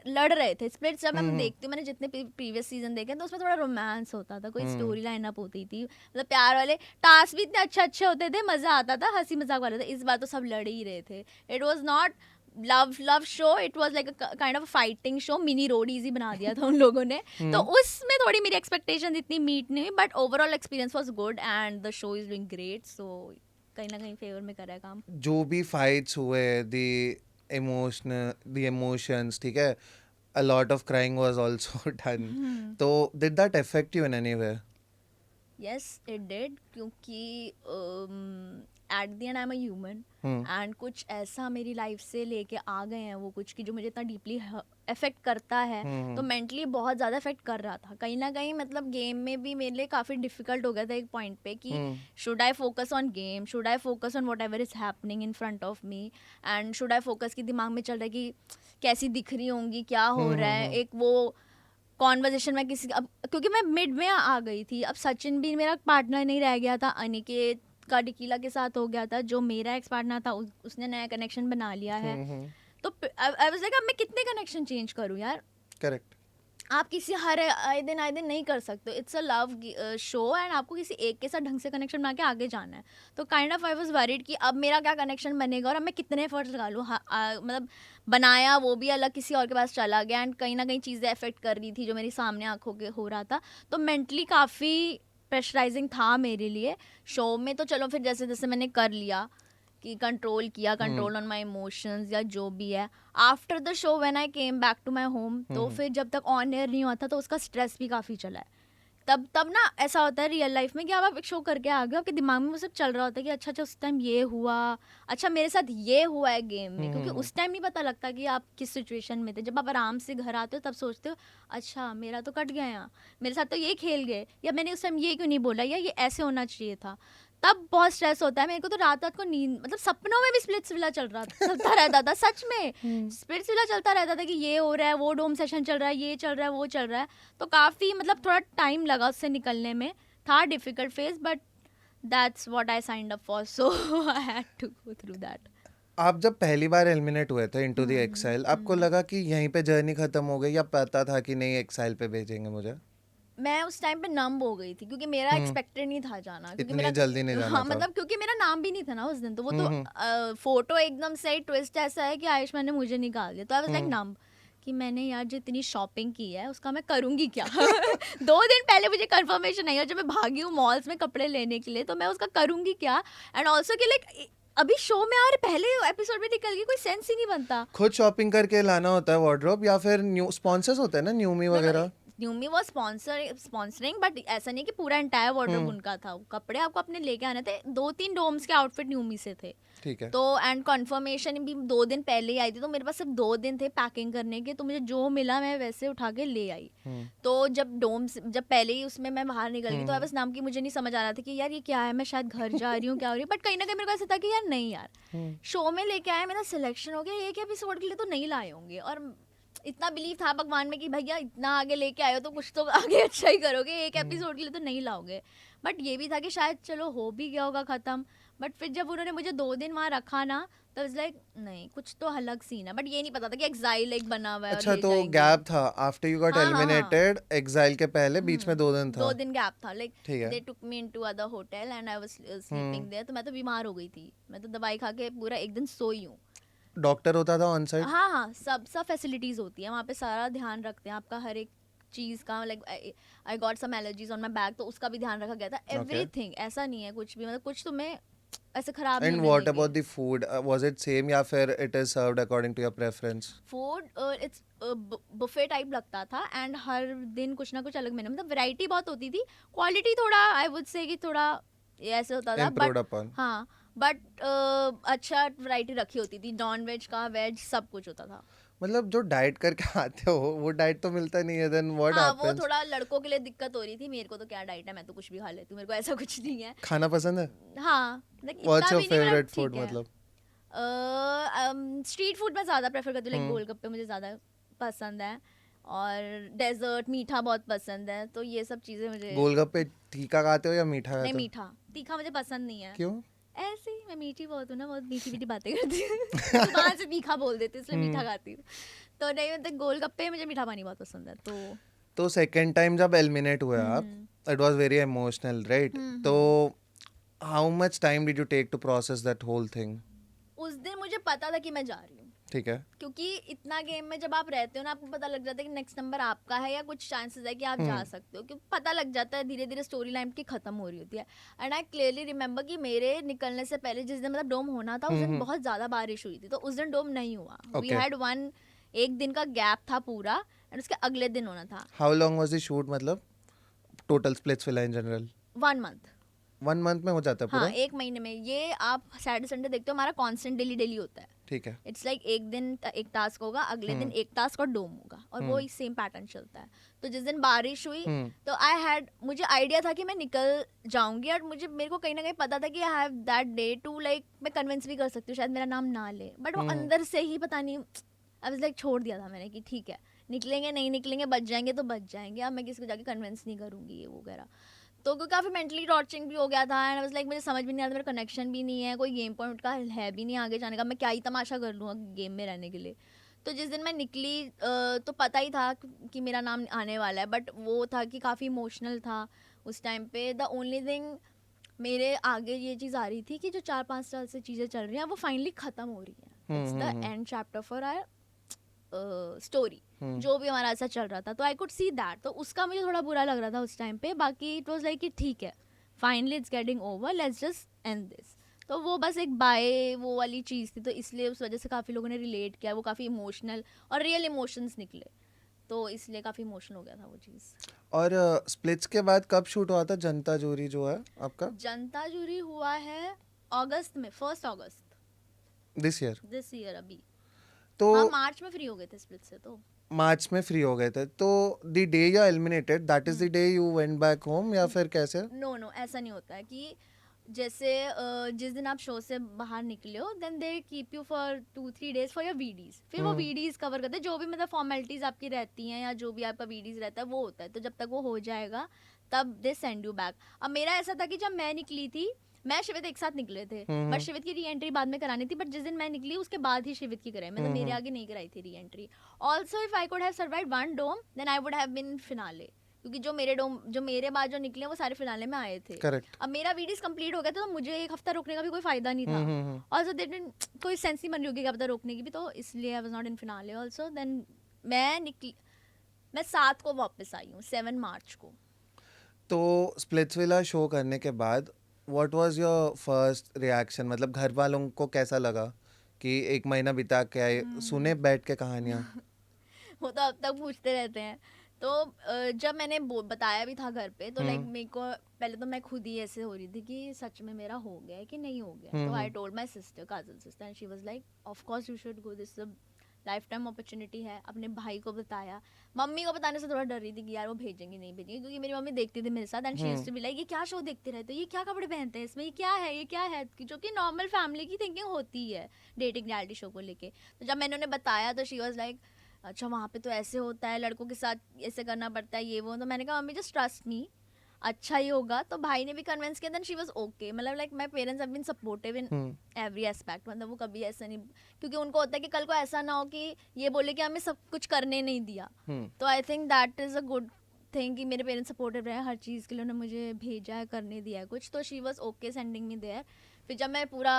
लड़ रहे थे। स्प्लिट्स जब मैं देखती हूँ, मैंने जितने प्रीवियस सीजन देखे तो उसमें थोड़ा रोमांस होता था, कोई स्टोरी लाइन अप होती थी, मतलब प्यार वाले टास्क भी इतने अच्छे अच्छे होते थे, मजा आता था, हंसी मजाक वाले थे। इस बार तो सब लड़ ही रहे थे। It was not love show, it was like kind of fighting show, mini road easy बना दिया था उन लोगों ने। तो उसमें थोड़ी मेरी एक्सपेक्टेशन इतनी मीट नहीं हुई, but overall experience was good and the show is doing great, so कहीं ना कहीं फेवर में करा है काम। जो भी फाइट्स हुए, द इमोशंस, ठीक है, a lot of crying was also done. तो did that affect you in any way? Yes, it did, क्योंकि at the and I am a human and कुछ ऐसा मेरी लाइफ से लेके आ गए हैं वो कुछ कि जो मुझे इतना डीपली अफेक्ट करता है, तो मेंटली बहुत ज़्यादा अफेक्ट कर रहा था कहीं ना कहीं। मतलब गेम में भी मेरे लिए काफ़ी डिफिकल्ट हो गया था एक पॉइंट पे कि should I focus on game, should I focus on what ever is happening in front of me, and should I focus की दिमाग में चल रहा है कि कैसी दिख रही होंगी, क्या हो रहा है, एक वो कॉन्वर्जेशन में किसी अब, क्योंकि मैं मिड में आ गई थी। अब सचिन भी मेरा पार्टनर नहीं रह गया था, अनिकेत का डिकीला के साथ हो गया था, जो मेरा एक्स पार्टनर था उसने नया कनेक्शन बना लिया है। तो आई वाज लाइक अब मैं कितने कनेक्शन चेंज करूं यार। करेक्ट। आप किसी हर आए दिन नहीं कर सकते, it's a love show and आपको किसी एक के साथ ढंग से कनेक्शन बना के आगे जाना है। तो kind of I was worried कि अब मेरा क्या कनेक्शन बनेगा और अब मैं कितने एफर्ट्स लगा लूँ। मतलब बनाया वो भी अलग, किसी और के पास चला गया, एंड कहीं ना कहीं चीज़ें अफेक्ट कर रही थी जो मेरी सामने आंखों के हो रहा था। तो मेंटली काफ़ी प्रेशराइजिंग था मेरे लिए शो में। तो चलो फिर जैसे जैसे मैंने कर लिया कि कंट्रोल ऑन माई इमोशंस या जो भी है। After the show when I came back to my home, तो फिर जब तक ऑन एयर नहीं हुआ था तो उसका स्ट्रेस भी काफ़ी चला है। तब ना ऐसा होता है रियल लाइफ में कि आप एक शो करके आ गए, आपके दिमाग में वो सब चल रहा होता है कि अच्छा उस टाइम ये हुआ, अच्छा मेरे साथ ये हुआ है गेम में, क्योंकि उस टाइम नहीं पता लगता कि आप किस सिचुएशन में थे। जब आप आराम से घर आते हो तब सोचते हो अच्छा मेरा तो कट गया यहाँ, मेरे साथ तो ये खेल गए, या मैंने उस टाइम ये क्यों नहीं बोला, या ये ऐसे होना चाहिए था। तब बहुत स्ट्रेस होता है। मेरे को तो रात को नींद, मतलब सपनों में भी स्प्लिट्सविला चलता रहता था सच में। स्प्लिट्सविला चलता रहता था कि ये हो रहा है, वो डोम सेशन चल रहा है, ये चल रहा है, वो चल रहा है। तो काफ़ी मतलब थोड़ा टाइम लगा उससे निकलने में, था difficult phase, but that's what I signed up for, so I had to go through that. आप जब पहली बार एलिमिनेट हुए थे इनटू द एक्साइल, आपको लगा कि यहीं पे जर्नी खत्म हो गई, या पता था कि नहीं एक्साइल पे भेजेंगे मुझे? मैं उस टाइम पे नंब हो गई थी क्योंकि मेरा एक्सपेक्टेड नहीं था जाना, क्योंकि इतनी मेरा जल्दी नहीं जाना हाँ था। मतलब क्योंकि मेरा नाम भी नहीं था ना उस दिन, तो वो तो फोटो एकदम से ट्विस्ट ऐसा है कि आयुष्मान ने मुझे निकाल दिया, तो आई वाज लाइक नंब कि मैंने यार जितनी शॉपिंग की है उसका मैं करूंगी क्या 2 दिन पहले मुझे कंफर्मेशन नहीं है, जब मैं भागी हूँ मॉल्स में कपड़े लेने के लिए, तो मैं उसका करूंगी क्या। एंड ऑल्सो कि लाइक अभी शो में और पहले एपिसोड में निकल गई, कोई सेंस ही नहीं बनता। खुद शॉपिंग करके लाना होता है वार्डरोब, या फिर न्यू स्पॉन्सर्स होते हैं ना, न्यूमी वगैरह? न्यूमी वो स्पॉन्सरिंग, बट ऐसा नहीं कि पूरा एंटायर वार्डरोब उनका था, कपड़े आपको अपने लेके आने थे। 2-3 डोम्स के आउटफिट न्यूमी से थे, ठीक है। तो एंड कंफर्मेशन भी 2 दिन पहले ही आई थी, तो मेरे पास सिर्फ 2 दिन थे पैकिंग करने के, तो मुझे जो मिला मैं वैसे उठा के ले आई। तो जब पहले ही उसमें मैं बाहर निकल गई, तो बस नाम की मुझे नहीं समझ आ रहा था कि यार ये क्या है, मैं शायद घर जा रही हूँ, क्या हो रही है, बट कहीं ना कहीं मेरे को ऐसा था कि यार नहीं यार शो में लेके आए, मेरा सिलेक्शन हो गया, एक एपिसोड के लिए तो नहीं लाए होंगे, और इतना बिलीव था भगवान में कि भैया इतना आगे लेके आए हो तो कुछ तो आगे अच्छा ही करोगे, एक एपिसोड के लिए तो नहीं लाओगे। बट ये भी था कि शायद चलो हो भी गया होगा खत्म, बट फिर जब उन्होंने मुझे 2 दिन वहाँ रखा ना, तो इट्स लाइक नहीं कुछ तो अलग सीन है, बट ये नहीं पता था कि एक्साइल एक बना हुआ है। अच्छा, तो गैप था आफ्टर यू गॉट हाँ, एलिमिनेटेड, एक्साइल के पहले बीच में 2 दिन था? 2 दिन गैप था, लाइक ठीक है। They took me into other hotel and I was sleeping there, तो मैं तो बीमार हो गई थी, मैं तो दवाई खा के पूरा एक दिन सोई हूँ। डॉक्टर होता था ऑन साइड? हाँ हाँ, सब फैसिलिटीज होती है वहाँ पे, सारा ध्यान रखते हैं आपका हर एक चीज का, like I got some allergies on my back, तो उसका भी ध्यान रखा गया था। एवरीथिंग ऐसा नहीं है कुछ भी, मतलब कुछ तुम्हें ऐसे खराब नहीं एंड मिलेगी। What about the food, was it same या फिर it is served according to your preference? Food it's buffet type लगता था, एंड हर दिन कुछ ना कुछ अलग मेनू, मतलब वैरायटी बहुत होती थी, क्वालिटी थोड़ा आई वुड से कि थोड़ा ऐसे होता था, Improved बट upon. हाँ बट अच्छा वैरायटी रखी होती थी, नॉन वेज का वेज सब कुछ होता था। मतलब जो डाइट करके आते हो वो डाइट तो मिलता नहीं है, देन व्हाट हाँ वो हैपेंस? थोड़ा लड़कों के लिए दिक्कत हो रही थी, मेरे को तो क्या डाइट है, मैं तो कुछ भी खा लेती हूँ, मेरे को ऐसा कुछ नहीं है। खाना पसंद है? हाँ like व्हाट्स इतना योर भी नहीं, फेवरेट ठीक फूड है। मतलब? स्ट्रीट फूड मैं ज़्यादा प्रेफर करती हूँ, लाइक गोलगप्पे मुझे ज़्यादा पसंद है, और डेजर्ट मीठा बहुत पसंद है, तो ये सब चीज़ें मुझे। गोलगप्पे तीखा खाते हो या मीठा नहीं खाते हो? मीठा, तीखा मुझे पसंद नहीं है। क्यों? ऐसे ही मैं मीठी बहुत हूँ ना, बहुत मीठी मीठी बातें करती हूँ वहाँ से तीखा बोल देती हूँ, इसलिए मीठा खाती हूँ, तो नहीं मतलब गोलगप्पे मुझे मीठा पानी बहुत पसंद है। तो सेकंड टाइम जब एलिमिनेट हुए आप, it was very emotional right? तो how much time did you take to process that whole thing? उस दिन मुझे पता था कि मैं जा रही हूँ, ठीक है। क्योंकि इतना गेम में जब आप रहते हो ना, आपको पता लग जाता है कि नेक्स्ट नंबर आपका है, या कुछ चांसेस है कि आप जा सकते हो, क्योंकि पता लग जाता है धीरे धीरे स्टोरी लाइन की खत्म हो रही होती है। एंड आई क्लियरली रिमेंबर कि मेरे निकलने से पहले जिस दिन मतलब डोम होना था, उस दिन बहुत ज्यादा बारिश हुई थी, तो उस दिन डोम नहीं हुआ। वी हैड एक दिन का गैप था पूरा, एंड उसके अगले दिन होना था। How long was the shoot, मतलब total Splitsvilla in general? 1 month. 1 month में हो जाता है पूरा? हाँ 1 महीने में, ये आप सैटरडे संडे देखते हो, हमारा कांस्टेंट डेली होता है। ठीक है। इट्स लाइक एक दिन एक टास्क होगा, अगले दिन एक टास्क और डोम होगा, और वो सेम पैटर्न चलता है। तो जिस दिन बारिश हुई, तो मुझे आइडिया था कि मैं निकल जाऊंगी, और मेरे को कहीं ना कहीं पता था कि I have that day too, like मैं कन्विंस भी कर सकती हूँ शायद मेरा नाम ना ले, बट वो अंदर से ही पता नहीं, अब लाइक छोड़ दिया था मैंने कि ठीक है निकलेंगे नहीं निकलेंगे, बच जाएंगे तो बच जाएंगे, अब मैं किसी को जाके कन्विंस नहीं करूंगी ये वगैरह। तो काफ़ी मेंटली टॉर्चरिंग भी हो गया था, एंड लाइक मुझे समझ भी नहीं आता, मेरा कनेक्शन भी नहीं है, कोई गेम पॉइंट का है भी नहीं आगे जाने का, मैं क्या ही तमाशा कर लूँगा गेम में रहने के लिए। तो जिस दिन मैं निकली तो पता ही था कि मेरा नाम आने वाला है, बट वो था कि काफ़ी इमोशनल था उस टाइम पे। द ओनली थिंग मेरे आगे ये चीज़ आ रही थी कि जो 4-5 साल से चीज़ें चल रही हैं वो फाइनली ख़त्म हो रही हैं। It's the end chapter for our story, जो भी हमारा ऐसा चल रहा था, तो आई कुड सी दैट, तो उसका मुझे थोड़ा बुरा लग रहा था उस टाइम पे। बाकी इट वाज लाइक कि ठीक है finally it's getting over, let's just and this. तो वो बस एक बाय वो वाली चीज़ थी, तो इसलिए उस वजह से काफ़ी लोगों ने रिलेट किया, वो काफ़ी इमोशनल और रियल इमोशंस निकले, तो इसलिए काफ़ी इमोशनल हो गया था वो चीज़। और स्प्लिट्स के बाद कब शूट हुआ था जनता जूरी जो है आपका? जनता जूरी हुआ है अगस्त में, 1 अगस्त दिस ईयर। अभी तो हाँ मार्च में फ्री हो गए थे स्प्लिट से, तो मार्च में फ्री हो गए थे, तो the day you eliminated that is the day you went back home, या फिर कैसे? नो ऐसा नहीं होता है कि जैसे जिस दिन आप शो से बाहर निकले हो, then they keep you for 2-3 days for your VDs, फिर वो वीडीज कवर करते हैं, जो भी मतलब फॉर्मेलिटीज आपकी रहती हैं या जो भी आपका वीडीज रहता है वो होता है, तो जब तक वो हो जाएगा तब दे सेंड यू बैक। अब मेरा ऐसा था कि जब मैं निकली थी, मैं शिवित एक साथ निकले थे, बट शिवित की री एंट्री बाद में करानी थी, बट जिस दिन मैं निकली उसके बाद ही शिवित की कराई, मतलब मेरे आगे नहीं कराई थी reentry. Also if I could have survived 1 dome then I would have been finale, क्योंकि जो मेरे बाद जो निकले वो सारे फिनाले में आए थे। करेक्ट। अब मेरा वीडियोस कंप्लीट हो गया था तो मुझे एक हफ्ता रोकने का भी कोई फायदा नहीं था, और कोई सेंस नहीं बन रही होगी एक हफ्ता रोकने की भी, तो इसलिए I was not in finale also. Then मैं 7 को वापस आई हूँ, 7 मार्च को। तो स्प्लिट्सविला शो करने के बाद what was your first reaction, मतलब घर वालों को कैसा लगा कि 1 महीना बिता के आए, सुने बैठ के कहानियाँ? वो तो अब तक पूछते रहते हैं। तो जब मैंने बताया भी था घर पे, तो लाइक मेरे को पहले तो मैं खुद ही ऐसे हो रही थी कि सच में मेरा हो गया है कि नहीं हो गया। तो I told my sister, cousin sister, and she was like of course you should go, this is life time opportunity है। अपने भाई को बताया, मम्मी को बताने से थोड़ा डर रही थी कि यार वो भेजेंगे नहीं भेजेंगे, क्योंकि मेरी मम्मी देखती थी मेरे साथ, and she used to be like ये क्या शो देखते रहते हो, ये क्या कपड़े पहनते हैं इसमें, ये क्या है, जो कि नॉर्मल फैमिली की थिंकिंग होती है डेटिंग रियलिटी शो को लेके। तो जब मैंने उन्हें बताया तो शी वाज लाइक अच्छा वहाँ पे तो ऐसे होता है, लड़कों के साथ ऐसे करना पड़ता है, ये वो। तो मैंने कहा मम्मी जस्ट ट्रस्ट मी, अच्छा ही होगा। तो भाई ने भी कन्विंस किया, देन शी वाज ओके। मतलब like my parents have been supportive in every aspect, मतलब वो कभी ऐसा नहीं, क्योंकि उनको होता है कि कल को ऐसा ना हो कि ये बोले कि हमें सब कुछ करने नहीं दिया। तो I think that is a good thing कि मेरे पेरेंट्स सपोर्टिव रहे हर चीज़ के लिए, उन्होंने मुझे भेजा है, करने दिया है कुछ। तो she was okay sending me there. फिर जब मैं पूरा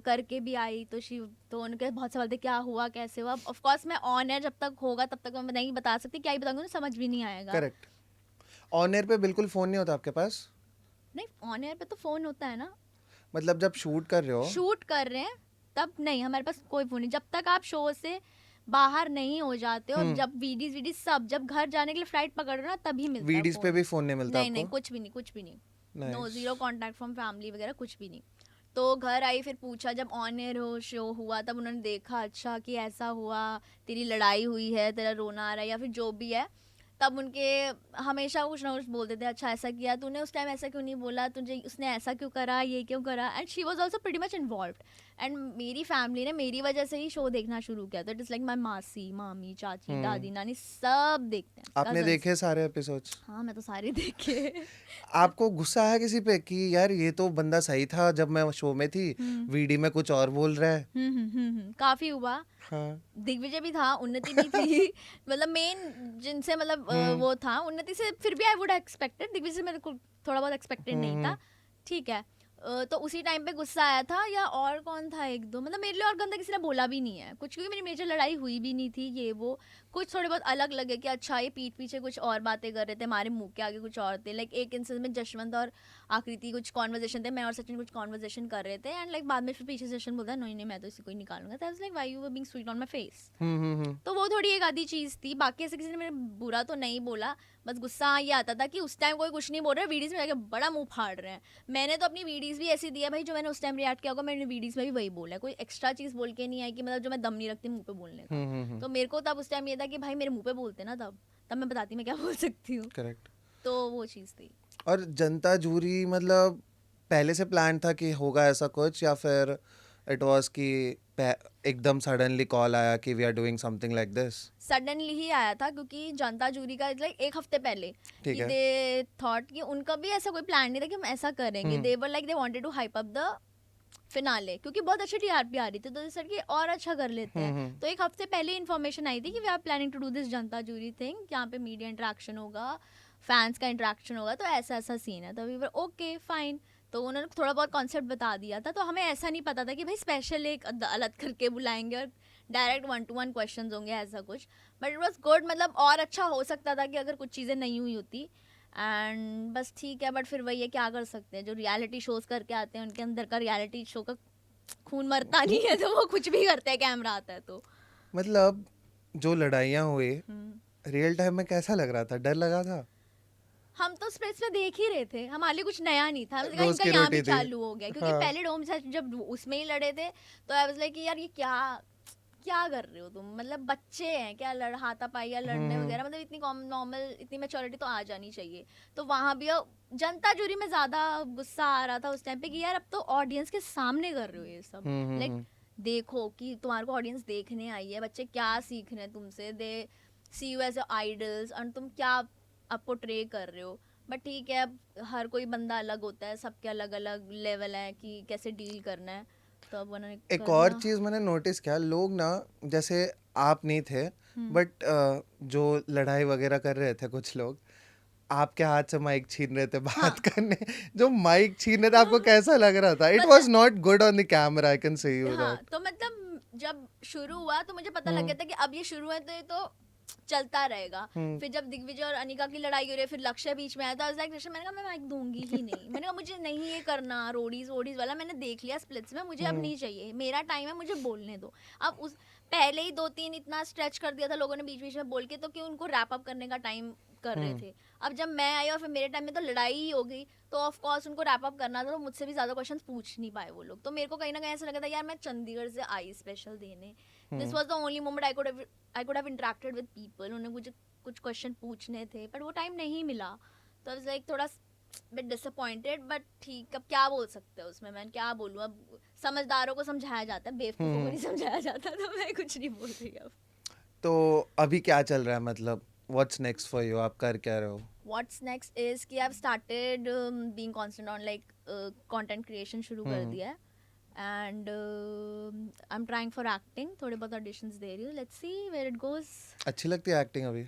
करके भी आई तो उनके बहुत सवाल थे क्या हुआ कैसे हुआ। ऑफ कोर्स मैं ऑन एयर जब तक होगा तब तक मैं नहीं बता सकती, क्या ही बताऊंगी, समझ भी नहीं आएगा। करेक्ट। ऑन एयर पे बिल्कुल फोन नहीं होता आपके पास? नहीं, ऑन एयर पे तो फोन होता है ना। मतलब जब शूट कर रहे हो? शूट कर रहे हैं तब नहीं, हमारे पास कोई फोन नहीं। जब तक आप शो से बाहर नहीं हो जाते हो, जब वीडीज सब जब घर जाने के लिए फ्लाइट पकड़ रहे हो ना तभी मिलता है। वीडीज पे भी फोन नहीं मिलता नहीं, आपको? नहीं, कुछ भी नहीं। No, zero contact from family वगैरह कुछ भी नहीं। तो घर आई, फिर पूछा जब ऑन एयर हो शो हुआ तब उन्होंने देखा अच्छा कि ऐसा हुआ, तेरी लड़ाई हुई है, तेरा रोना आ रहा है या फिर जो भी है, तब उनके हमेशा कुछ ना कुछ बोलते थे, अच्छा ऐसा किया तूने उस टाइम, ऐसा क्यों नहीं बोला, तुझे उसने ऐसा क्यों करा, ये क्यों करा। And she was also pretty much involved, and मेरी फैमिली ने मेरी वजह से ही शो देखना शुरू किया। तो इट इज लाइक माय मासी, मामी, चाची, दादी, नानी सब देखते हैं। आपने देखे सारे एपिसोड्स? हाँ, मैं तो सारे देखे। आपको गुस्सा आया किसी पे कि यार ये तो बंदा सही था जब मैं शो में थी, वीडी में कुछ और बोल रहा है? काफी हुआ। हाँ। दिग्विजय भी था, उन्नति भी थी। मतलब मेन जिनसे मतलब वो था, उन्नति से फिर भी आई वुड एक्सपेक्टेड, दिग्विजय से मेरे को थोड़ा बहुत एक्सपेक्टेड नहीं था, ठीक है। तो उसी टाइम पे गुस्सा आया था। या और कौन था एक दो, मतलब मेरे लिए और गंदा किसी ने बोला भी नहीं है कुछ, क्योंकि मेरी मेजर लड़ाई हुई भी नहीं थी, ये वो कुछ थोड़े बहुत अलग लगे कि अच्छा ये पीठ पीछे कुछ और बातें कर रहे थे, हमारे मुंह के आगे कुछ और थे। लाइक एक इंसिडेंट में जशवंत और आकृति कुछ कॉन्वर्जेशन थे, मैं और सचिन कुछ कॉन्वर्जेशन कर रहे थे, एंड लाइक बाद में फिर पीछे सेशन बोलता नहीं मैं तो इसी को ही निकालूंगा। तो like why you were being sweet on my face. तो वो थोड़ी एक आधी चीज थी, बाकी ऐसे किसी ने मेरे बुरा तो नहीं बोला, बस गुस्सा ये आता था कि उस टाइम कोई कुछ नहीं बोल रहा है, वीडियोस में जाके बड़ा मुंह फाड़ रहे हैं। मैंने तो अपनी वीडियोस भी ऐसी दी है भाई, जो मैंने उस टाइम रिएक्ट किया होगा मैंने वीडियोस में भी वही बोला है, कोई एक्स्ट्रा चीज बोल के नहीं आई कि मतलब जो मैं दम नहीं रखती मुंह पे बोलने का। तो मेरे को तब उस टाइम ये था कि भाई मेरे मुंह पे बोलते ना, तब मैं बताती मैं क्या बोल सकती हूँ। करेक्ट। तो वो चीज थी। और जनता जूरी मतलब पहले से प्लान था कि होगा ऐसा कुछ, या फिर इट वाज कि एकदम सडनली कॉल आया कि we are doing something like this? Suddenly ही आया था, क्योंकि जनता जूरी का लाइक एक हफ्ते पहले ठीक है। दे थॉट कि उनका भी ऐसा कोई प्लान नहीं था कि हम ऐसा करेंगे। They were like they wanted to hype up the finale, क्योंकि बहुत अच्छी टीआरपी आ रही थी, तो सर कि और अच्छा कर लेते हैं। तो एक हफ्ते पहले इन्फॉर्मेशन आई थी कि we are planning to do this janta jury thing, यहाँ पे मीडिया इंटरेक्शन होगा, फैंस का इंटरेक्शन होगा, तो ऐसा ऐसा सीन है। तो वी वर ओके फाइन। तो उन्होंने थोड़ा बहुत कॉन्सेप्ट बता दिया था, तो हमें ऐसा नहीं पता था कि भाई स्पेशल एक अदालत करके बुलाएंगे और डायरेक्ट 1-to-1 क्वेश्चंस होंगे, ऐसा कुछ। बट इट वाज गुड, मतलब और अच्छा हो सकता था कि अगर कुछ चीज़ें नहीं हुई होती। एंड बस ठीक है, बट फिर वही है, क्या कर सकते हैं, जो रियलिटी शोज करके आते हैं उनके अंदर का रियलिटी शो का खून मरता नहीं है, तो वो कुछ भी करते हैं कैमरा आता है तो। मतलब जो लड़ाइयाँ हुई रियल टाइम में कैसा लग रहा था? डर लगा था? हम तो स्पेस पे देख ही रहे थे, हमारे लिए कुछ नया नहीं था, रोज इनका की यहाँ रोटी भी थी। चालू हो गया, क्योंकि हाँ। पहले डोम से जब उसमें ही लड़े थे तो आई वाज लाइक कि यार ये क्या कर रहे हो तुम, मतलब बच्चे हैं क्या, हाथापाई या लड़ने वगैरह, मतलब इतनी नॉर्मल इतनी मैच्योरिटी तो आ जानी चाहिए। तो वहाँ भी जनता जूरी में ज्यादा गुस्सा आ रहा था उस टाइम पे कि यार अब तो ऑडियंस के सामने कर रहे हो ये सब, लाइक देखो कि तुम्हारे को ऑडियंस देखने आई है, बच्चे क्या सीख रहे हैं तुमसे, दे सी यू एज आइडल्स, और तुम क्या अब पोर्ट्रे कर रहे हो। बट ठीक है, अब हर कोई बंदा अलग होता है, सबके अलग अलग लेवल है कि कैसे डील करना है। तो अब उन्होंने एक और चीज मैंने नोटिस किया, लोग ना, जैसे आप नहीं थे बट जो लड़ाई वगैरह कर रहे थे कुछ लोग, आपके हाथ से माइक छीन रहे थे बात करने, जो माइक छीन रहे थे आपको कैसा लग रहा था? It was not good on the camera, I can say you हाँ, दैट। तो मतलब जब शुरू हुआ तो मुझे पता लग गया था कि अब ये शुरू है तो ये तो चलता रहेगा। फिर जब दिग्विजय और अनिका की लड़ाई हो रही है, फिर लक्ष्य बीच में आया था, लाइक मैंने कहा मैं माइक दूंगी ही नहीं। मैंने कहा मुझे नहीं ये करना रोडीज वोडीज वाला, मैंने देख लिया स्प्लिट्स में, मुझे अब नहीं चाहिए, मेरा टाइम है, मुझे बोलने दो। अब उस पहले ही 2-3 इतना स्ट्रेच कर दिया था लोगों ने बीच बीच में बोल के, तो क्यों उनको रैप अप करने का टाइम कर रहे थे। अब जब मैं आई और फिर मेरे टाइम में तो लड़ाई ही हो गई, तो ऑफ कोर्स उनको रैप अप करना था, तो मुझसे भी ज्यादा क्वेश्चंस पूछ नहीं पाए वो लोग। तो मेरे को कहीं ना कहीं ऐसा लगा था यार मैं चंडीगढ़ से आई स्पेशल देने, this was the only moment I could have interacted with people. उन्हें मुझे कुछ क्वेश्चन पूछने थे बट वो टाइम नहीं मिला, तो आई वाज लाइक थोड़ा बिट डिसअपॉइंटेड, बट ठीक, अब क्या बोल सकते हैं उसमें, मैं क्या बोलूँ। अब समझदारों को समझाया जाता है, बेवकूफ़ों को नहीं समझाया जाता, तो मैं कुछ नहीं बोल रही अब। तो अभी क्या चल रहा है, मतलब व्हाट्स नेक्स्ट फॉर यू, आप कर क्या रहे हो? What's next is कि I've started being constant on like content creation शुरू कर दिया है, and I'm trying for acting, थोड़े बहुत auditions दे रही हूँ, let's see where it goes. अच्छी लगती है एक्टिंग अभी?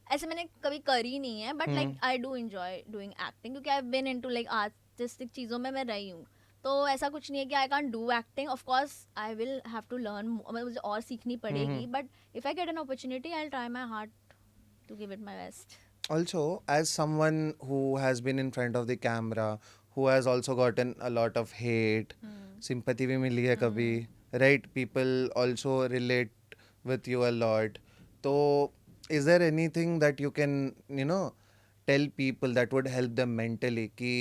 ऐसे मैंने कभी करी नहीं है, but like I do enjoy doing acting, क्योंकि I been into like artistic चीज़ों में मैं रही हूँ। तो ऐसा कुछ नहीं है कि I can't do acting, of course I will have to learn, मुझे और सीखनी पड़ेगी, but if I get an opportunity I will try my heart to give it my best. Also, as someone who has been in front of the camera, who has also gotten a lot of hate, sympathy भी मिली है कभी, right? People also relate with you a lot. So, is there anything that you can, tell people that would help them mentally? कि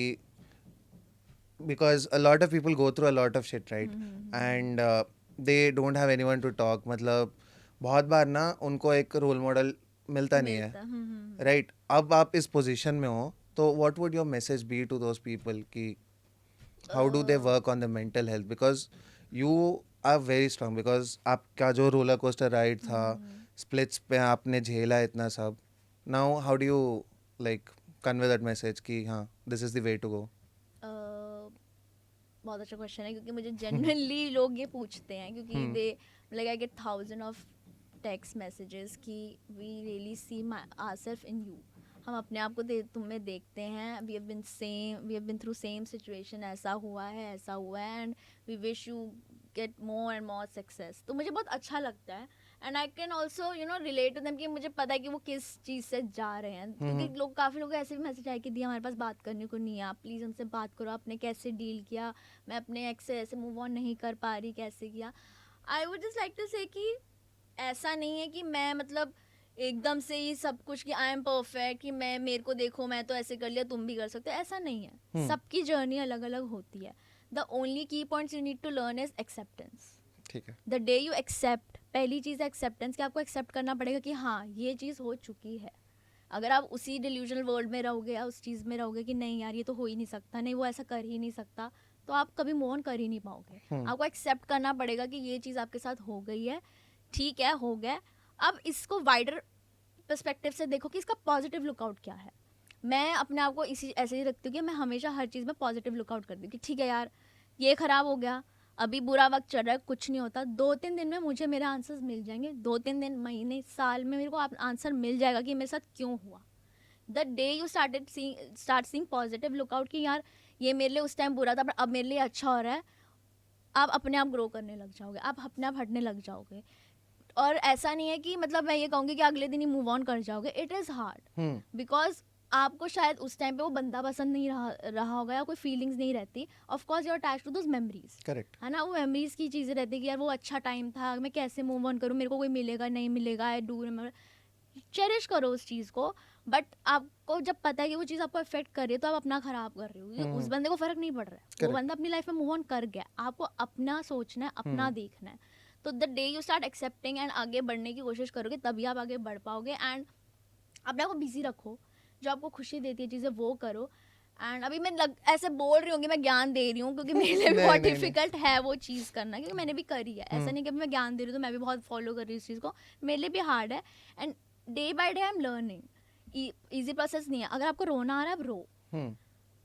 because a lot of people go through a lot of shit, right? And they don't have anyone to talk. मतलब बहुत बार ना उनको एक role model मिलता नहीं है, right? अब आप इस पोजीशन में हो, तो what would your message be to those people कि how do they work on the mental health? Because you are very strong, because आपका जो रोलर कोस्टर राइड था, स्प्लिट्स पे आपने झेला इतना सब, now how do you like convey that message कि हाँ this is the way to go? बहुत अच्छा क्वेश्चन है, क्योंकि मुझे जनरली लोग ये पूछते हैं, क्योंकि they like I get 1000 of text messages कि we really see ourselves in you, हम अपने आप को तुम्हें देखते हैं, we have been through same situation, ऐसा हुआ है and we wish you get more and more success. तो मुझे बहुत अच्छा लगता है, and I can also relate to them, कि मुझे पता है कि वो किस चीज़ से जा रहे हैं. क्योंकि काफ़ी लोग ऐसे भी मैसेज आए कि दिया हमारे पास बात करने को नहीं है, आप प्लीज़ हमसे बात करो, आपने कैसे डील किया, मैं अपने एक्स से ऐसे मूव ऑन नहीं कर पा रही, कैसे किया. I would just like to say कि ऐसा नहीं है कि मैं मतलब एकदम से ही सब कुछ कि आई एम परफेक्ट, कि मैं मेरे को देखो मैं तो ऐसे कर लिया तुम भी कर सकते हो, ऐसा नहीं है. सबकी जर्नी अलग अलग होती है. The only key points you need to learn is acceptance. ठीक है. द डे यू एक्सेप्ट, पहली चीज़ है एक्सेप्टेंस, कि आपको एक्सेप्ट करना पड़ेगा कि हाँ ये चीज़ हो चुकी है. अगर आप उसी डिल्यूजनल वर्ल्ड में रहोगे या उस चीज़ में रहोगे कि नहीं यार ये तो हो ही नहीं सकता, नहीं वो ऐसा कर ही नहीं सकता, तो आप कभी मूव ऑन कर ही नहीं पाओगे. आपको एक्सेप्ट करना पड़ेगा कि ये चीज़ आपके साथ हो गई है, ठीक है, हो गया. अब इसको वाइडर पर्सपेक्टिव से देखो कि इसका पॉजिटिव लुकआउट क्या है. मैं अपने आप को इसी ऐसे ही रखती हूँ कि मैं हमेशा हर चीज़ में पॉजिटिव लुकआउट करती हूँ कि ठीक है यार ये ख़राब हो गया, अभी बुरा वक्त चल रहा है, कुछ नहीं होता, 2-3 दिन में मुझे मेरे आंसर्स मिल जाएंगे, 2-3 दिन, महीने, साल में मेरे को आंसर मिल जाएगा कि मेरे साथ क्यों हुआ. The day you start seeing positive lookout कि यार ये मेरे लिए उस टाइम बुरा था पर अब मेरे लिए अच्छा हो रहा है, आप अपने आप ग्रो करने लग जाओगे, आप अपने आप हटने लग जाओगे. और ऐसा नहीं है कि मतलब मैं ये कहूँगी कि अगले दिन ही मूव ऑन कर जाओगे. इट इज़ हार्ड बिकॉज आपको शायद उस टाइम पे वो बंदा पसंद नहीं रहा होगा या कोई फीलिंग्स नहीं रहती. Of course you are attached to those memories, correct है ना. वो मेमोरीज की चीज़ें रहती है कि यार वो अच्छा टाइम था, मैं कैसे मूव ऑन करूँ, मेरे को कोई मिलेगा नहीं मिलेगा, आई डू रिमेंबर. चेरिश करो उस चीज़ को, बट आपको जब पता है कि वो चीज़ आपको अफेक्ट कर रही है तो आप अपना ख़राब कर रहे हो. उस बंदे को फ़र्क नहीं पड़ रहा है, वो बंदा अपनी लाइफ में मूव ऑन कर गया, आपको अपना सोचना है, अपना देखना है. तो the day you start accepting and आगे बढ़ने की कोशिश करोगे तभी आप आगे बढ़ पाओगे. एंड अपने आप को बिजी रखो, जो आपको खुशी देती है चीज़ें वो करो. एंड अभी मैं ऐसे बोल रही हूँ कि मैं ज्ञान दे रही हूँ, क्योंकि मेरे लिए भी बहुत डिफिकल्ट है वो चीज़ करना, क्योंकि मैंने भी करी है. ऐसा नहीं कि अभी मैं ज्ञान दे रही हूँ तो मैं भी बहुत फॉलो कर रही हूँ इस चीज़ को, मेरे लिए भी हार्ड है. And day by day I am learning. Easy process नहीं है. अगर आपको रोना आ रहा है आप रो,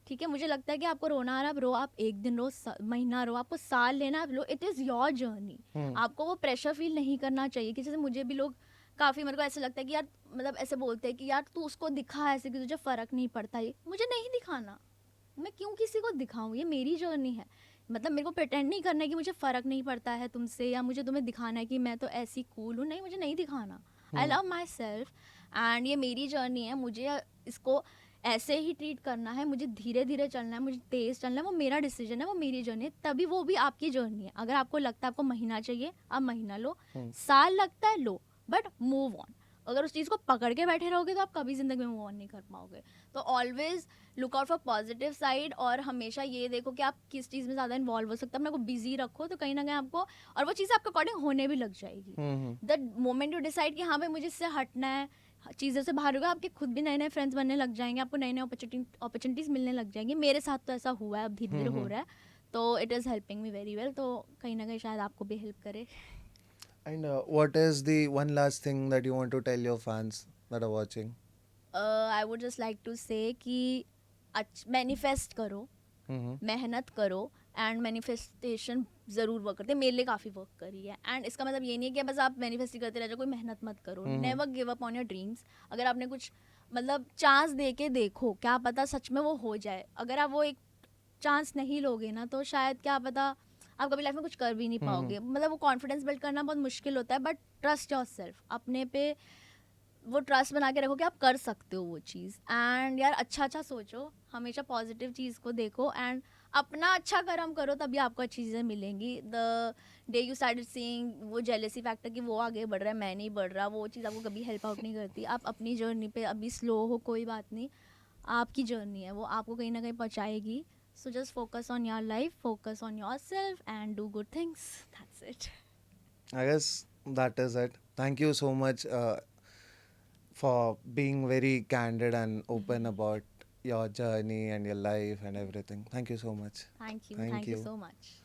ठीक है. मुझे लगता है कि आपको रोना आ रहा है आप रो, आप एक दिन रो, महीना रो, आपको साल लेना आप लो, इट इज़ योर जर्नी. आपको वो प्रेशर फील नहीं करना चाहिए कि जैसे मुझे भी लोग काफ़ी मेरे को ऐसे लगता है कि यार मतलब ऐसे बोलते हैं कि यार तू उसको दिखा ऐसे कि तुझे फ़र्क नहीं पड़ता, ये मुझे नहीं दिखाना, मैं क्यों किसी को दिखाऊं, ये मेरी जर्नी है। मतलब मेरे को प्रिटेंड नहीं करना है कि मुझे फ़र्क नहीं पड़ता है तुमसे, या मुझे तुम्हें दिखाना है कि मैं तो ऐसी कूल हूँ, नहीं मुझे नहीं दिखाना। I love my self and ये मेरी जर्नी है, मुझे इसको ऐसे ही ट्रीट करना है, मुझे धीरे धीरे चलना है, मुझे तेज़ चलना है, वो मेरा डिसीजन है, वो मेरी जर्नी है, तभी वो भी आपकी जर्नी है। अगर आपको लगता है आपको महीना चाहिए, आप महीना लो, साल लगता है लो, बट मूव ऑन। अगर उस चीज़ को पकड़ के बैठे रहोगे तो आप कभी ज़िंदगी में मूव ऑन नहीं कर पाओगे। तो always look out for positive side, और हमेशा ये देखो कि आप किस चीज़ में ज़्यादा इन्वॉल्व हो सकते हो, अपने को बिजी रखो, तो कहीं ना कहीं आपको और वो चीज़ आपके अकॉर्डिंग होने भी लग जाएगी। द मोमेंट यू डिसाइड कि हाँ भाई मुझे इससे हटना है, चीज़ों से बाहर होगा, आपके खुद भी नए नए फ्रेंड्स बनने लग जाएंगे, आपको नई नई अपॉर्चुनिटीज़ मिलने लग जाएंगी। मेरे साथ तो ऐसा हुआ है, अब धीरे धीरे हो रहा है, तो it is helping me very well. तो कहीं ना कहीं शायद आपको भी हेल्प करे। And what is the one last thing that you want to tell your fans that are watching? I would just like to say कि मैनिफेस्ट करो, मेहनत करो, एंड मैनिफेस्टेशन ज़रूर वर्क करते हैं, मेरे लिए काफ़ी वर्क करी है। एंड इसका मतलब ये नहीं है कि बस आप मैनिफेस्ट ही करते रह जाओ, कोई मेहनत मत करो, never give up on your dreams. अगर आपने कुछ मतलब चांस दे के देखो, क्या पता सच में वो हो जाए। अगर आप वो एक चांस नहीं लोगे ना, तो शायद क्या पता आप कभी लाइफ में कुछ कर भी नहीं पाओगे। मतलब वो कॉन्फिडेंस बिल्ड करना बहुत मुश्किल होता है, बट ट्रस्ट योर सेल्फ, अपने पे वो ट्रस्ट बना के रखो कि आप कर सकते हो वो चीज़। एंड यार अच्छा सोचो, हमेशा पॉजिटिव चीज़ को देखो, एंड अपना अच्छा कर्म करो, तभी आपको अच्छी चीज़ें मिलेंगी। The day you started seeing वो जेलेसी फैक्टर कि वो आगे बढ़ रहा है, मैं नहीं बढ़ रहा, वो चीज़ आपको कभी हेल्प आउट नहीं करती। आप अपनी जर्नी पे अभी स्लो हो, कोई बात नहीं, आपकी जर्नी है, वो आपको कहीं ना कहीं पहुँचाएगी। So just focus on your life, focus on yourself and do good things, that's it. I guess that is it. Thank you so much for being very candid and open about your journey and your life and everything. Thank you so much. Thank you, Thank thank you you. So much.